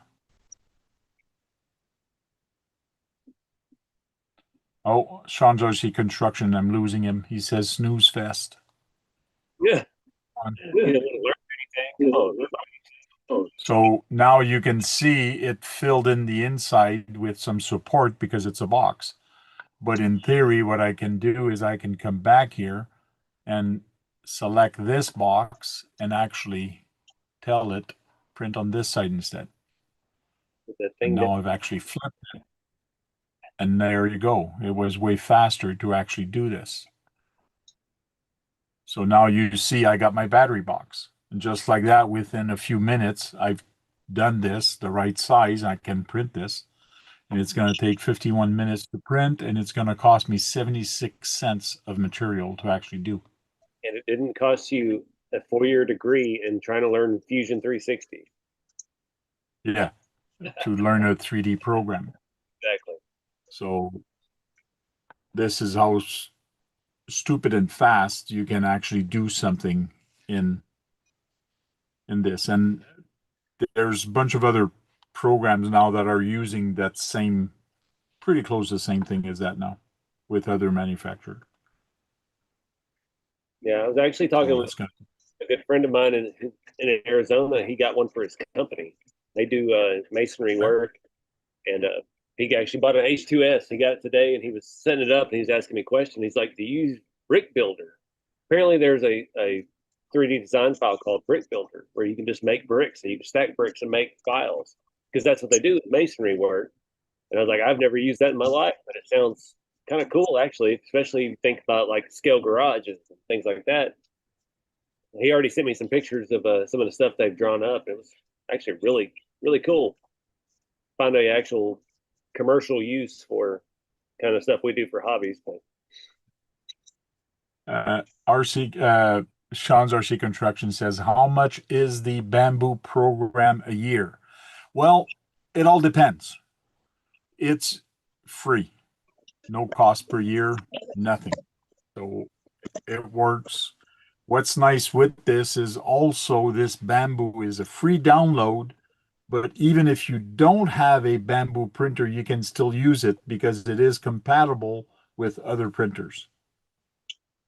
Oh, Sean's RC Construction, I'm losing him. He says snooze fest. Yeah. On. You didn't learn anything. So now you can see it filled in the inside with some support because it's a box. But in theory, what I can do is I can come back here and select this box and actually tell it print on this side instead. And now I've actually flipped it. And there you go. It was way faster to actually do this. So now you see I got my battery box. And just like that, within a few minutes, I've done this the right size. I can print this. And it's going to take 51 minutes to print, and it's going to cost me 76 cents of material to actually do. And it didn't cost you a 4-year degree in trying to learn Fusion 360. Yeah, to learn a 3D program. Exactly. So this is how stupid and fast you can actually do something in this. And there's a bunch of other programs now that are using that same, pretty close to the same thing as that now with other manufacturers. Yeah, I was actually talking So with a good friend of mine in Arizona. He got one for his company. They do masonry work, and he actually bought an H2S. He got it today, and he was setting it up, and he's asking me a question. He's like, "Do you use Brick Builder?" Apparently, there's a 3D design file called Brick Builder where you can just make bricks, and you can stack bricks and make files because that's what they do with masonry work. And I was like, I've never used that in my life, but it sounds kind of cool, actually, especially if you think about like scale garages and things like that. He already sent me some pictures of some of the stuff they've drawn up. It was actually really, really cool. Find a actual commercial use for kind of stuff we do for hobbies. But Sean's RC Construction says, how much is the bamboo program a year? Well, it all depends. It's free, no cost per year, nothing. So it works. What's nice with this is also this bamboo is a free download, but even if you don't have a bamboo printer, you can still use it because it is compatible with other printers,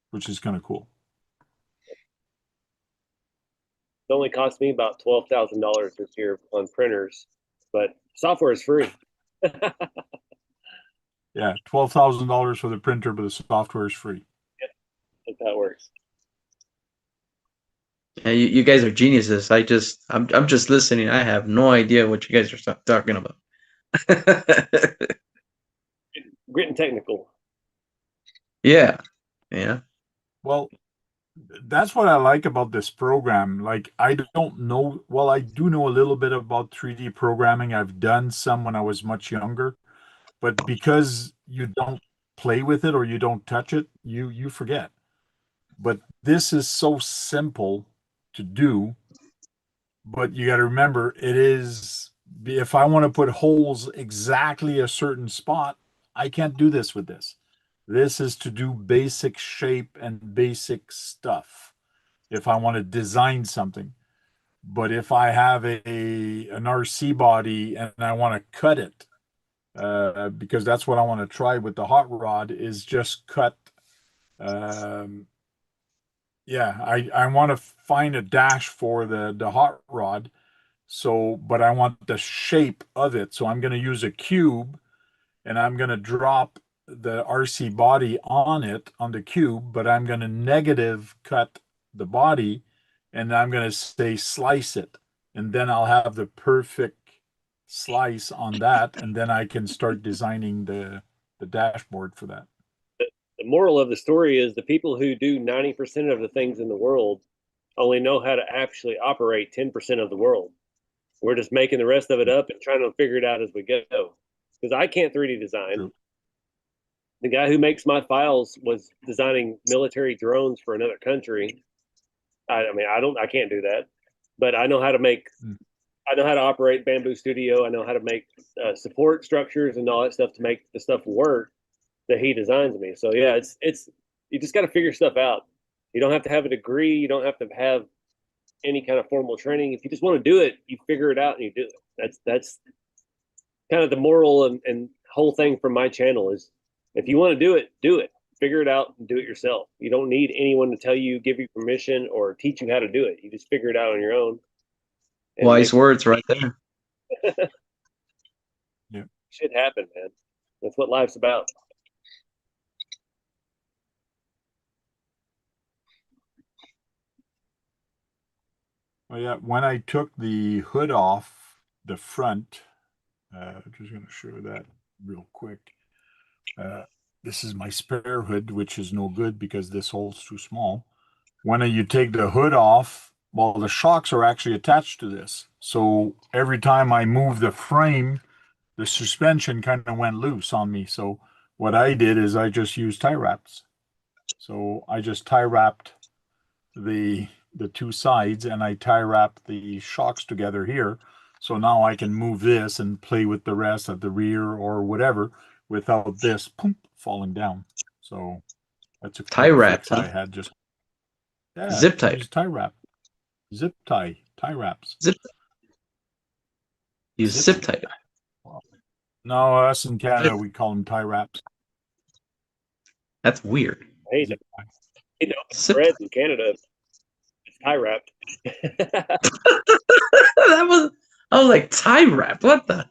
which is kind of cool. it only cost me about $12,000 this year on printers, but software is free. Yeah, $12,000 for the printer, but the software is free. That's how it works. Yeah, you guys are geniuses. I'm just listening. I have no idea what you guys are talking about. Grit and technical. Yeah. Well, that's what I like about this program. Like, I don't know, well, I do know a little bit about 3D programming. I've done some when I was much younger, but because you don't play with it or you don't touch it, you forget. But this is so simple to do, but you got to remember it is, if I want to put holes exactly a certain spot, I can't do this with this. This is to do basic shape and basic stuff if I want to design something. But if I have an RC body and I want to cut it, because that's what I want to try with the hot rod, is just cut. Yeah, I want to find a dash for the hot rod. So, but I want the shape of it. So I'm going to use a cube and I'm going to drop the RC body on it, on the cube, but I'm going to negative cut the body and I'm going to say slice it. And then I'll have the perfect slice on that. And then I can start designing the dashboard for that. The moral of the story is the people who do 90% of the things in the world only know how to actually operate 10% of the world. We're just making the rest of it up and trying to figure it out as we go. Because I can't 3D design. True. The guy who makes my files was designing military drones for another country. I mean, I can't do that, but I know how to make. I know how to operate Bamboo Studio. I know how to make support structures and all that stuff to make the stuff work that he designs me. So yeah, it's you just got to figure stuff out. You don't have to have a degree. You don't have to have any kind of formal training. If you just want to do it, you figure it out and you do it. That's kind of the moral and whole thing from my channel is if you want to do it, do it. Figure it out and do it yourself. You don't need anyone to tell you, give you permission, or teach you how to do it. You just figure it out on your own. Wise words right there. Yeah. Shit happen, man. That's what life's about. Well, yeah, when I took the hood off the front, I'm just going to show that real quick. This is my spare hood, which is no good because this hole's too small. When you take the hood off, well, the shocks are actually attached to this. So every time I move the frame, the suspension kind of went loose on me. So what I did is I just used tie wraps. So I just tie wrapped the two sides and I tie wrapped the shocks together here. So now I can move this and play with the rest at the rear or whatever without this falling down. So that's a Tie wrap, fix huh? I had just Zip tie. use tie wrap, zip tie wraps. You zip tie. No, us in Canada we call them tie wraps. That's weird. Hey, Zip you know, Zip bread in Canada is tie wrapped. I was like tie wrap. What the?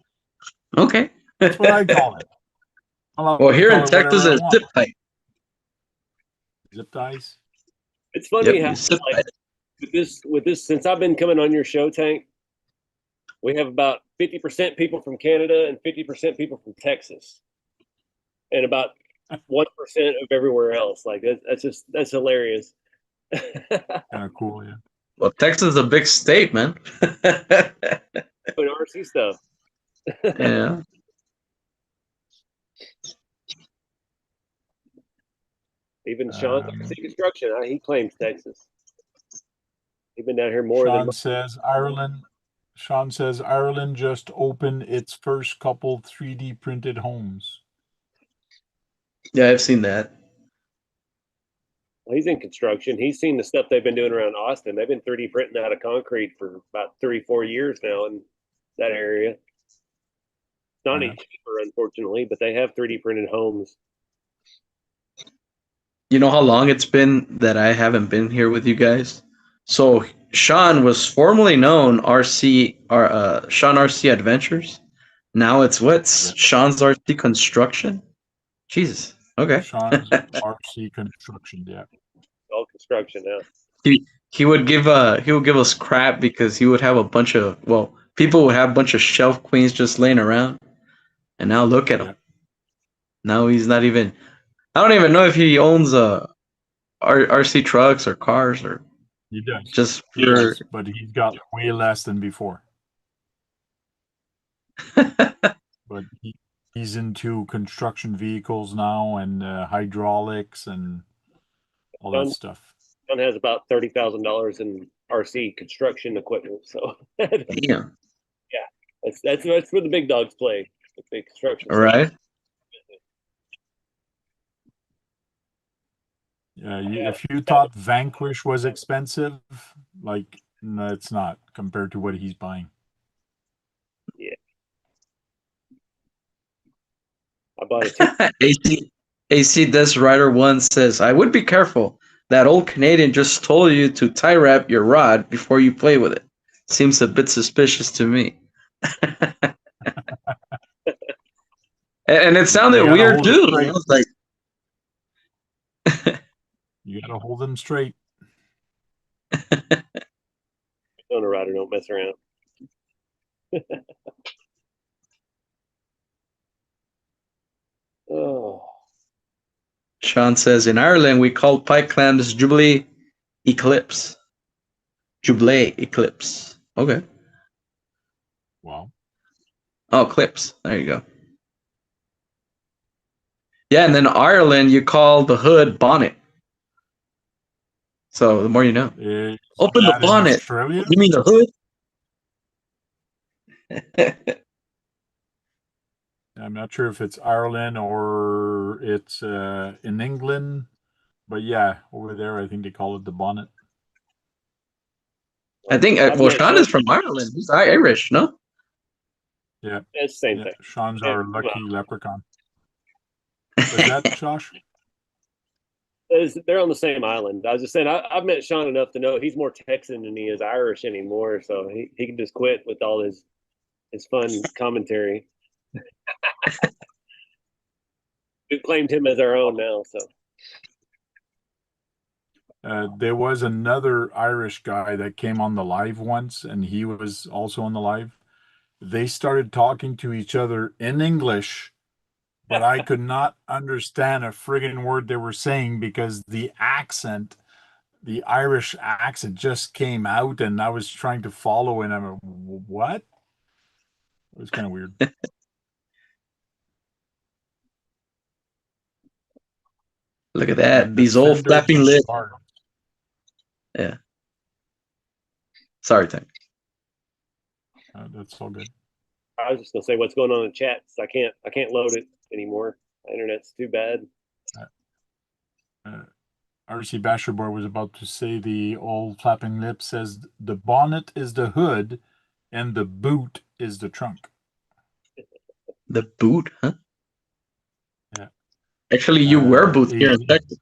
Okay. That's what I call it. Well, here in Texas, it's zip tie. Zip ties. It's funny Yep, how you zip tie. like, with this since I've been coming on your show, Tank, we have about 50% people from Canada and 50% people from Texas, and about 1% of everywhere else. Like that's hilarious. Kind of cool, yeah. Well, Texas is a big state, man. Doing RC stuff. Yeah. Even Sean RC Construction, he claims Texas. He's been down here more Sean than. says Ireland. Sean says Ireland just opened its first couple 3D printed homes. Yeah, I've seen that. Well, he's in construction. He's seen the stuff they've been doing around Austin. They've been 3D printing out of concrete for about 3-4 years now in that area. It's not any cheaper, unfortunately, but they have 3D printed homes. You know how long it's been that I haven't been here with you guys? So Sean was formerly known Sean RC Adventures. Now it's what's Sean's RC Construction? Jesus. Okay. Sean's RC Construction, yeah. All construction now. He would give us crap because he would have a bunch of people would have a bunch of shelf queens just laying around, and now look at him. Now he's not even. I don't even know if he owns RC trucks or cars or. He does. Just He pure. does, but he's got way less than before. But he's into construction vehicles now and hydraulics and all that stuff. John has about $30,000 in RC construction equipment. So Damn. yeah, that's where the big dogs play. The big construction. All right. Yeah, if you thought Vanquish was expensive, like no, it's not compared to what he's buying. Yeah. I bought it. AC Des Rider 1 says, I would be careful. That old Canadian just told you to tie wrap your rod before you play with it. Seems a bit suspicious to me. And it sounded gotta weird hold it too. straight. I was like, You gotta hold them straight. Owner rider don't mess around. Oh, Sean says in Ireland we call pike clams Jubilee Eclipse. Jubilee Eclipse. Okay. Wow. Oh, clips. There you go. Yeah, and then Ireland you call the hood bonnet. So the more you know. Is Open the that in bonnet. Australia? You mean the hood? I'm not sure if it's Ireland or it's in England, but yeah, over there I think they call it the bonnet. I think I've well, met Sean is from Ireland. He's Irish, no? Yeah, It's the same yeah. thing. Sean's Yeah, our come lucky leprechaun. Was that Josh? They're on the same island. I was just saying, I've met Sean enough to know he's more Texan than he is Irish anymore. So he can just quit with all his fun commentary. We've claimed him as our own now. So There was another Irish guy that came on the live once, and he was also on the live. They started talking to each other in English, but I could not understand a friggin' word they were saying because the accent, the Irish accent just came out, and I was trying to follow, and I'm like, what? It was kind of weird. Look at that. And the These old fenders flapping are lips. hard. Yeah. Sorry, Tank. That's all good. I was just gonna say what's going on in chats. I can't load it anymore. My internet's too bad. RC Basher Boy was about to say the old flapping lip says the bonnet is the hood and the boot is the trunk. The boot, huh? Yeah. Actually, you wear boots here in AZ, Texas.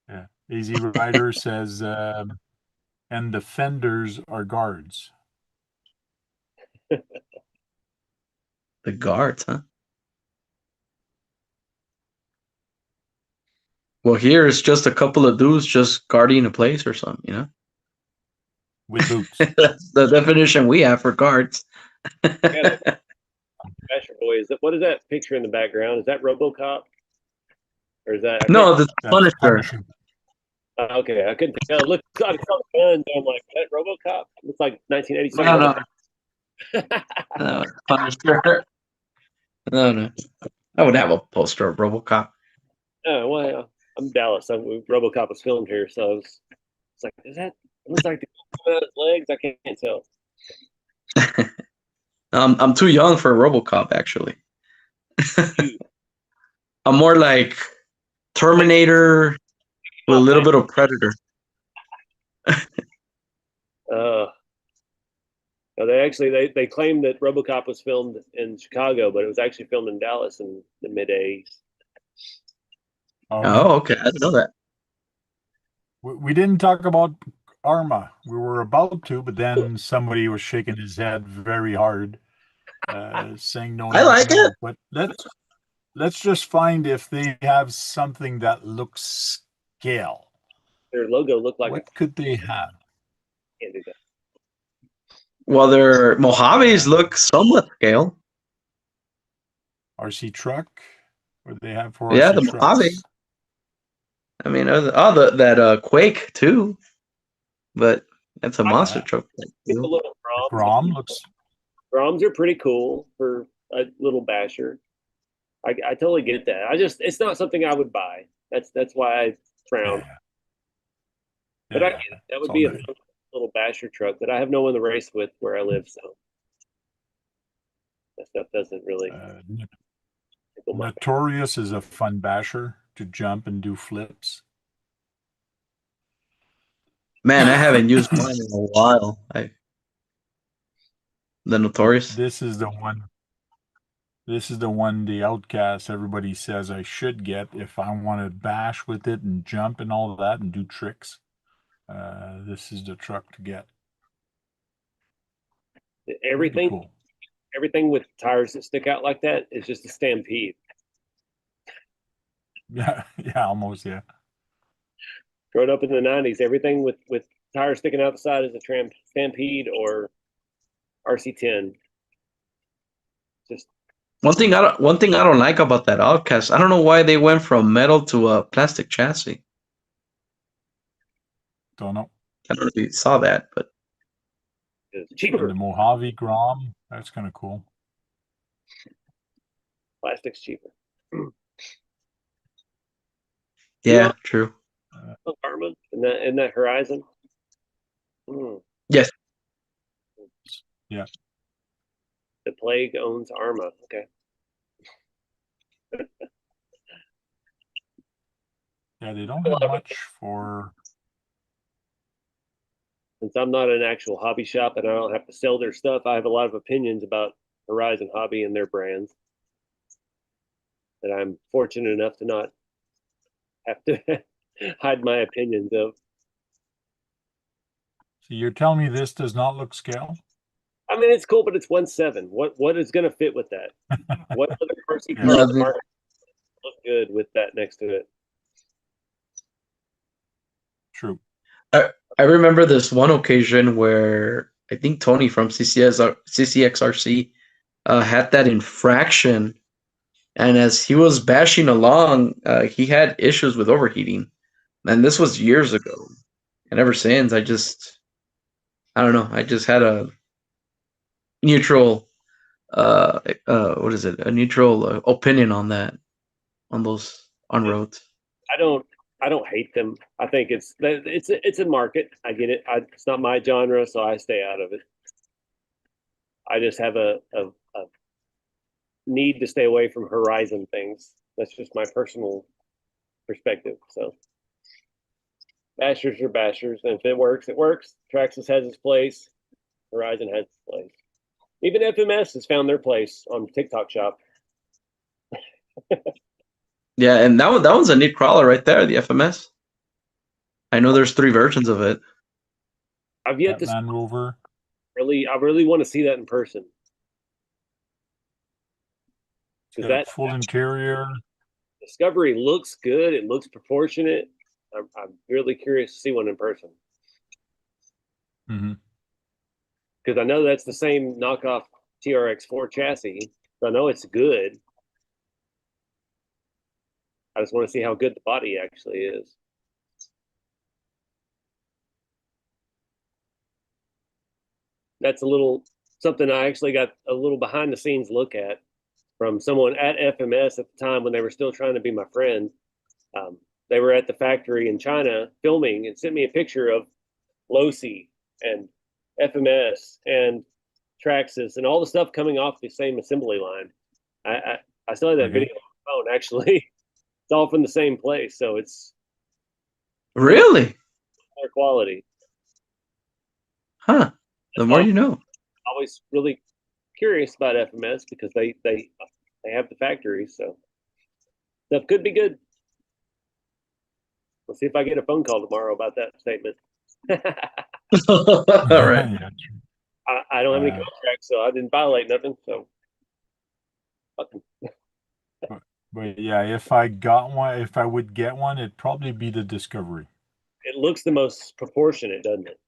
yeah. AZ Rider says, and the fenders are guards. The guards, huh? Well, here it's just a couple of dudes just guarding a place or something, you know? With boots. That's the definition we have for guards. Basher Boy, what is that picture in the background? Is that RoboCop? Or is that No, the That's Punisher. Punisher. Okay, I couldn't tell. Look, I saw the guns. I'm like, is that RoboCop? Looks like 1986. No, Punisher. No. I would have a poster of RoboCop. Oh well, I'm Dallas. RoboCop was filmed here, so it's like, is that? It looks like the his legs. I can't tell. I'm too young for RoboCop, actually. I'm more like Terminator with a little bit of Predator. No, they claimed that RoboCop was filmed in Chicago, but it was actually filmed in Dallas in the mid '80s. Oh, okay. I didn't know that. We didn't talk about Arma. We were about to, but then somebody was shaking his head very hard, saying no. I like it. But let's just find if they have something that looks scale. Their logo looked like What could they have? can't do that. Well, their Mojaves look somewhat scale. RC truck? What do they have for Yeah, RC the trucks? Mojave. I mean, that Quake too, but that's a monster truck. Get the little Grom looks. Groms are pretty cool for a little basher. I totally get that. It's not something I would buy. That's why I frown. Yeah. But I get it. That would be a little basher truck that I have no one to race with where I live, so that stuff doesn't really. Notorious is a fun basher to jump and do flips. Man, I haven't used mine in a while. The Notorious. This is the one. This is the one, the Outcast, everybody says I should get if I want to bash with it and jump and all of that and do tricks. This is the truck to get. Everything Cool. everything with tires that stick out like that is just a stampede. Yeah, yeah, almost, yeah. Growing up in the '90s, everything with tires sticking out the side is a stampede or RC10. Just One thing I don't like about that Outcast, I don't know why they went from metal to a plastic chassis. Don't know. I don't know if you saw that, but it's And cheaper. the Mojave Grom, that's kind of cool. Plastic's cheaper. yeah, true. Armand in that Horizon. Mm. Yes. Yeah. The Plague owns Arma. Okay. Yeah, they don't have much for. Since I'm not an actual hobby shop and I don't have to sell their stuff, I have a lot of opinions about Horizon Hobby and their brands that I'm fortunate enough to not have to hide my opinions of. So you're telling me this does not look scale? I mean, it's cool, but it's 1.7. What is going to fit with that? What other RC car on the Nothing. market look good with that next to it? True. I remember this one occasion where I think Tony from CCXRC had that infraction, and as he was bashing along, he had issues with overheating, and this was years ago. And ever since, I don't know, I just had a neutral, what is it? A neutral opinion on that, on roads. I don't hate them. I think it's a market. I get it. It's not my genre, so I stay out of it. I just have a need to stay away from Horizon things. That's just my personal perspective. So bashers are bashers, and if it works, it works. Traxxas has its place. Horizon has its place. Even FMS has found their place on TikTok Shop. Yeah, and that one's a neat crawler right there, the FMS. I know there's 3 versions of it. I've yet to Land Rover. I really want to see that in person. Because Got that full interior. Discovery looks good. It looks proportionate. I'm really curious to see one in person. Mm-hmm. Because I know that's the same knockoff TRX4 chassis. So I know it's good. I just want to see how good the body actually is. That's a little something I actually got a little behind the scenes look at from someone at FMS at the time when they were still trying to be my friend. They were at the factory in China filming and sent me a picture of Losi and FMS and Traxxas and all the stuff coming off the same assembly line. I still have that video on my phone, actually. It's all from the same place, so it's Really? their quality. Huh. The more you know. Always really curious about FMS because they have the factory, so stuff could be good. We'll see if I get a phone call tomorrow about that statement. All right. Yeah, I don't have any contracts, so I didn't violate nothing. So, but yeah, if I got one, if I would get one, it'd probably be the Discovery. it looks the most proportionate, doesn't it?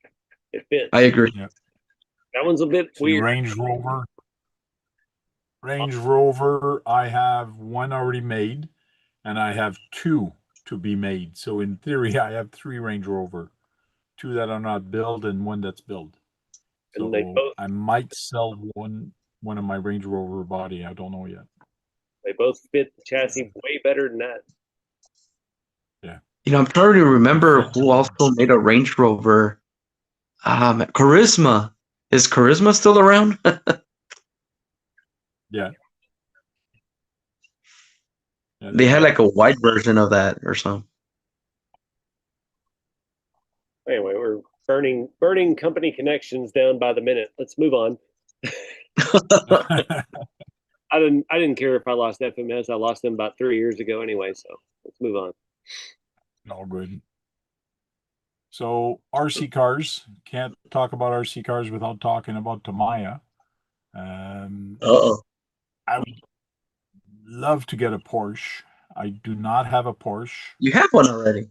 It fits. I agree. Yeah. That one's a bit See, weird. Range Rover, I have one already made, and I have 2 to be made. So in theory, I have 3 Range Rover, 2 that are not built and 1 that's built. So And they both I might sell one of my Range Rover body. I don't know yet. fit the chassis way better than that. Yeah. I'm trying to remember who also made a Range Rover. Charisma. Is Charisma still around? Yeah. They had like a white version of that or something. Anyway, we're burning company connections down by the minute. Let's move on. I didn't care if I lost FMS. I lost them about 3 years ago anyway. So let's move on. All good. So RC cars, can't talk about RC cars without talking about Tamiya. Uh-oh. I would love to get a Porsche. I do not have a Porsche, You have one already.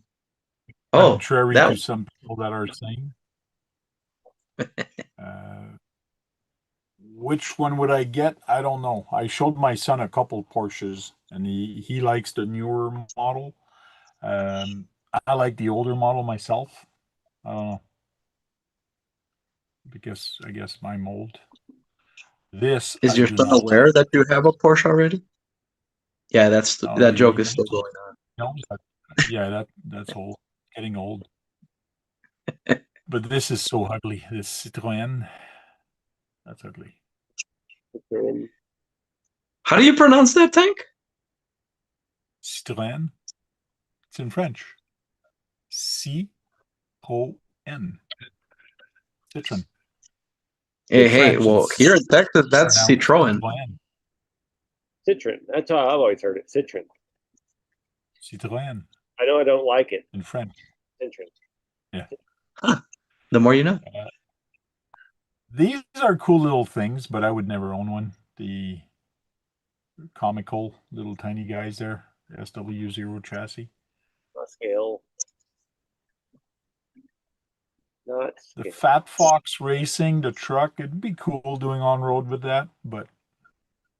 Oh, contrary that to one. some people that are saying. Uh, which one would I get? I don't know. I showed my son a couple Porsches, and he likes the newer model. I like the older model myself. I don't know, because I guess I'm old. This Is I your do son not aware like. that you have a Porsche already? Yeah, No, that joke he is still going on. knows that. Yeah, that's old. Getting old. But this is so ugly. This Citroën. That's ugly. How do you pronounce that tank? Citroën. It's in French. Citroën. Citron. Hey, hey, French, well, here in Texas, that's pronounced Citroën. Citroën. Citron. That's how I've always heard it. Citron. Citroën I know I don't like it. in French. Citron. Yeah. Huh. The more you know. These are cool little things, but I would never own one. The comical little tiny guys there, SW0 chassis. Not scale. Not The scale. Fat Fox Racing, the truck, it'd be cool doing on road with that, but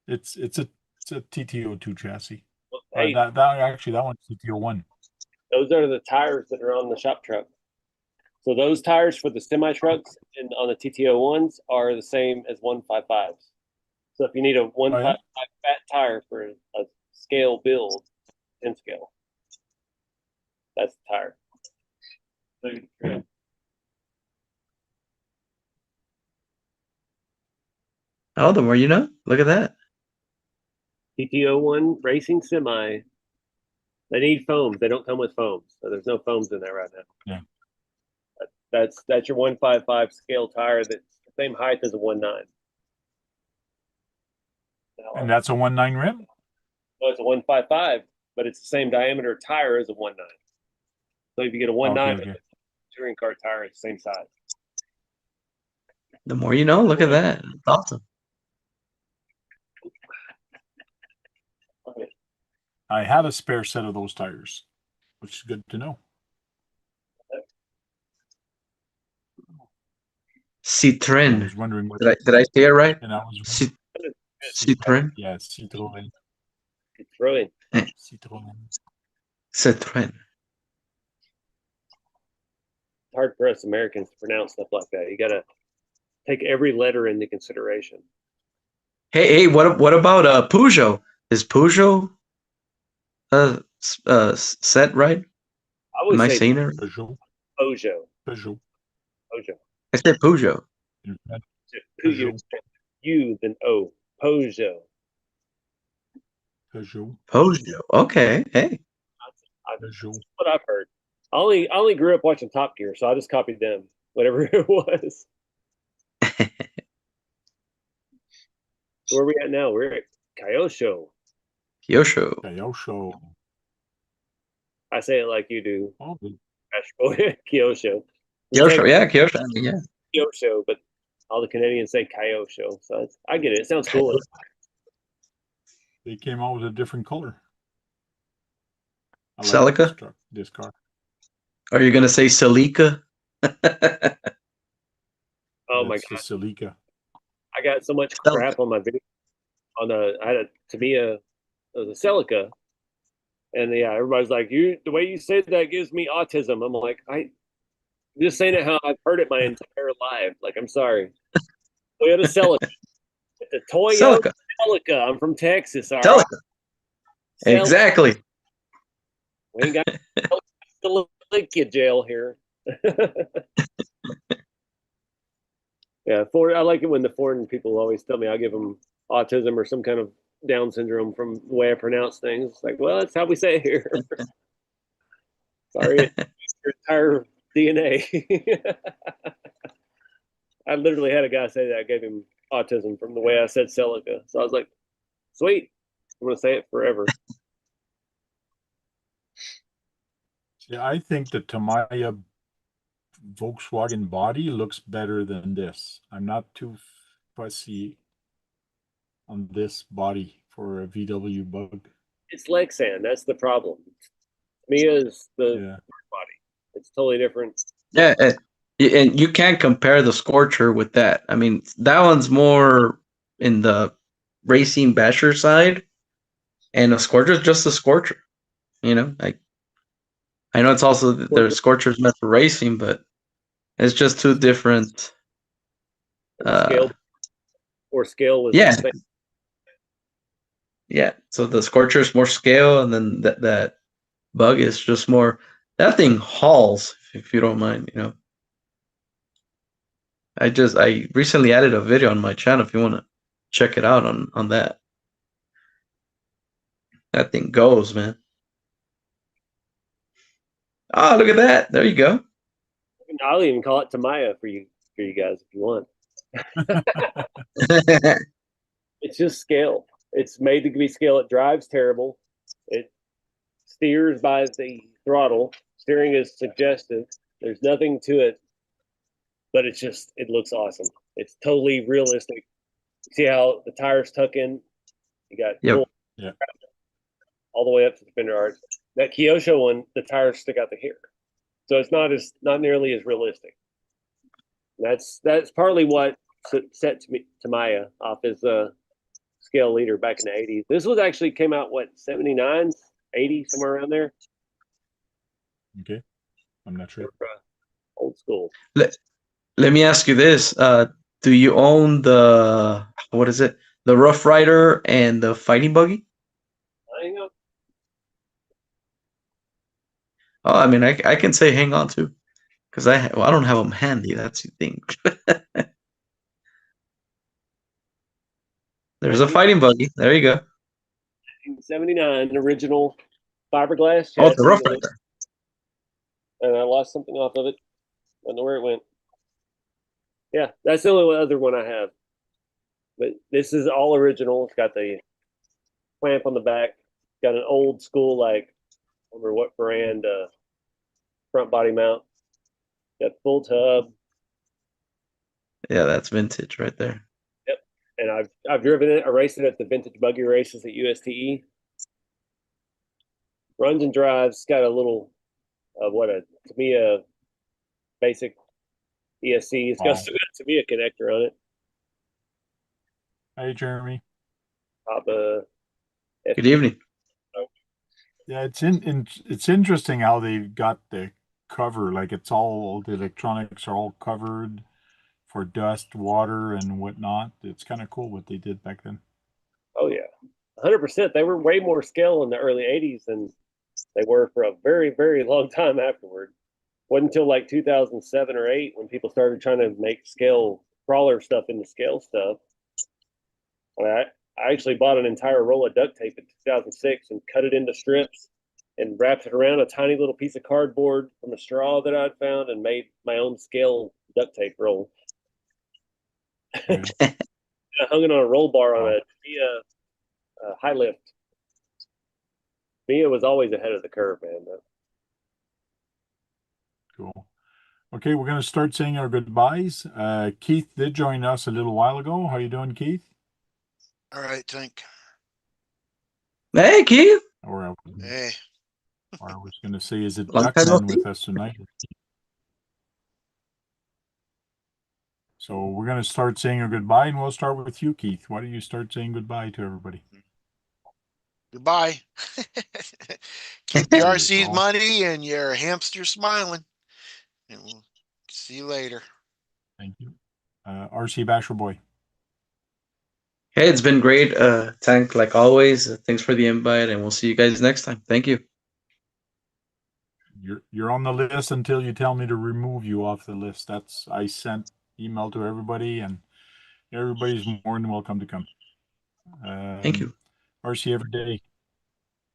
it's a TTO2 chassis. Hey, That actually that one's TTO1. those are the tires that are on the shop truck. So those tires for the semi trucks and on the TTO ones are the same as 155s. So if you need a 155 fat tire for a scale build, 10 scale, that's the tire. Oh, the more you know. Look at that. TTO1 racing semi. They need foams. They don't come with foams, so there's no foams in there right now. Yeah. That's your 155 scale tire that's the same height as a 19. And that's a 19 rim? So it's a 155, but it's the same diameter tire as a 19. So if you get a 19 Okay. touring car tire, it's the same size. The more you know. Look at that. That's awesome. Okay. I have a spare set of those tires, which is good to know. I Citroën. was wondering what. Did I say it right? And I was Citroën. Yeah, Citroën. Citroën. Citroën. Citroën. It's hard for us Americans to pronounce stuff like that. You got to take every letter into consideration. Hey, what about Peugeot? Is Peugeot set right? I would Am I say saying it right? Peugeot. Peugeot. Peugeot. Peugeot. I said Peugeot. Peugeot. U then O. Peugeot. Peugeot. Peugeot. Okay. Hey. Peugeot. That's what I've heard. I only grew up watching Top Gear, so I just copied them, whatever it was. Where are we at now? We're at Kyosho. Kyosho. Kyosho. I say it like you do. Oh, Kyosho. Kyosho. Yeah, Kyosho. I mean, yeah. Kyosho, but all the Canadians say Kyosho. So I get it. It sounds cool. they came out with a different color. I like Celica? this car. Are you gonna say Celica? Oh my That's god! the Celica. I got so much crap on my video. I had a Tamiya, it was a Celica, and yeah, everybody's like, "You, the way you said that gives me autism." I'm like, I'm just saying it how I've heard it my entire life. Like, I'm sorry. Toyota Celica. It's a Toyota Celica. Celica. I'm from Texas. All right. Celica. Exactly. We ain't got to lick you jail here. Yeah, I like it when the foreign people always tell me I give them autism or some kind of Down syndrome from the way I pronounce things. It's like, well, that's how we say it here. Sorry, it's your entire DNA. I literally had a guy say that I gave him autism from the way I said Celica. So I was like, sweet. I'm going to say it forever. Yeah, I think the Tamiya Volkswagen body looks better than this. I'm not too fussy on this body for a VW Bug. It's Lexan. That's the problem. Mia's the Yeah. body. It's totally different. Yeah, and you can't compare the Scorcher with that. I mean, that one's more in the racing basher side, and the Scorcher's just a Scorcher. You know, like I know it's also the Scorcher's meant for racing, but it's just two different. Scale or scale was Yeah, the same. yeah. So the Scorcher's more scale, and then that Bug is just more. That thing hauls, if you don't mind. You know, I recently added a video on my channel. If you want to check it out on that. That thing goes, man. Oh, look at that. There you go. I'll even call it Tamaya for you guys if you want. It's just scale. It's made to be scale. It drives terrible. It steers by the throttle. Steering is suggestive. There's nothing to it, but it looks awesome. It's totally realistic. See how the tires tuck in? You got Yep. Yeah. all the way up to the fender arch. That Kyosho one, the tires stick out the here, so it's not nearly as realistic. That's partly what set Tamaya off as a scale leader back in the 80s. This was actually came out what 79, 80, somewhere around there. Okay. I'm not sure. Old school. Let me ask you this. Do you own the, what is it? The Rough Rider and the Fighting Buggy? Hang on. Oh, I mean, I can say hang on to, because I don't have them handy. That's the thing. There's a Fighting Buggy. There you go. 1979 original fiberglass Oh, it's a chassis, Rough Rider. and I lost something off of it. I don't know where it went. Yeah, that's the only other one I have. But this is all original. It's got the clamp on the back. Got an old school, like, I don't remember what brand, front body mount. Got full tub. Yeah, that's vintage right there. Yep. And I've driven it. I raced it at the vintage buggy races at USTE. Runs and drives. Got a little, to me, a basic ESC. It's got to be a connector on it. Hey, Jeremy. Good evening. Yeah, it's interesting how they've got the cover, like it's all the electronics are all covered for dust, water, and whatnot. It's kind of cool what they did back then. Oh yeah, 100%. They were way more scale in the early '80s than they were for a very, very long time afterward. Wasn't until like 2007 or 8 when people started trying to make scale crawler stuff into scale stuff. I actually bought an entire roll of duct tape in 2006 and cut it into strips and wrapped it around a tiny little piece of cardboard from a straw that I'd found and made my own scale duct tape roll. Yeah. I hung it on a roll bar on a high lift. Mia was always ahead of the curve, man. Cool. Okay, we're going to start saying our goodbyes. Keith did join us a little while ago. How you doing, Keith? All right, Tank. Hey, Keith. Hey. Or I was going to say, is it Long time no Duckman see. with us tonight? So we're going to start saying our goodbye, and we'll start with you, Keith. Why don't you start saying goodbye to everybody? Goodbye. Keep the RC's money and your hamster smiling. And we'll see you later. Thank you. RC Basher Boy. Hey, it's been great, Tank, like always. Thanks for the invite, and we'll see you guys next time. Thank you. You're on the list until you tell me to remove you off the list. I sent email to everybody, and everybody's more than welcome to come. Thank you. RC every day.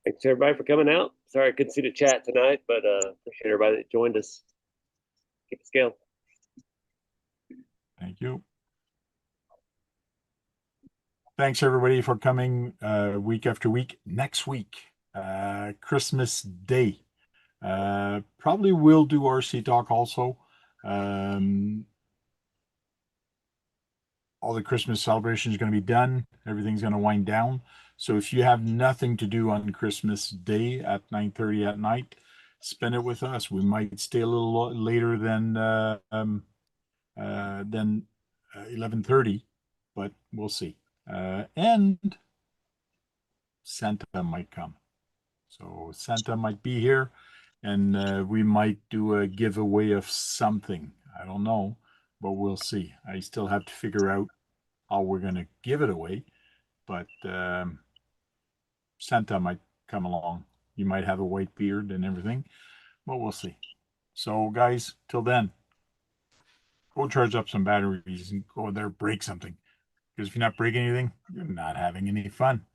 Thanks everybody for coming out. Sorry I couldn't see the chat tonight, but appreciate everybody that joined us. Keep the scale. Thank you. Thanks everybody for coming week after week. Next week, Christmas Day. Probably will do RC Talk also. all the Christmas celebrations are going to be done. Everything's going to wind down. So if you have nothing to do on Christmas Day at 9:30 at night, spend it with us. We might stay a little later than 11:30, but we'll see. And Santa might come. So Santa might be here, and we might do a giveaway of something. I don't know, but we'll see. I still have to figure out how we're going to give it away, but Santa might come along. You might have a white beard and everything, but we'll see. So, guys, till then, go charge up some batteries and go there, break something. Because if you're not breaking anything, you're not having any fun.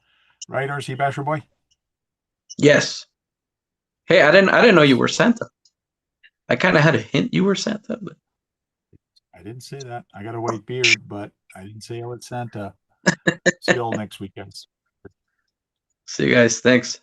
Right, RC Basher Boy? Yes. Hey, I didn't know you were Santa. I kind of had a hint you were Santa, but I didn't say that. I got a white beard, but I didn't say I was Santa. See you all next week, guys. see you guys. Thanks.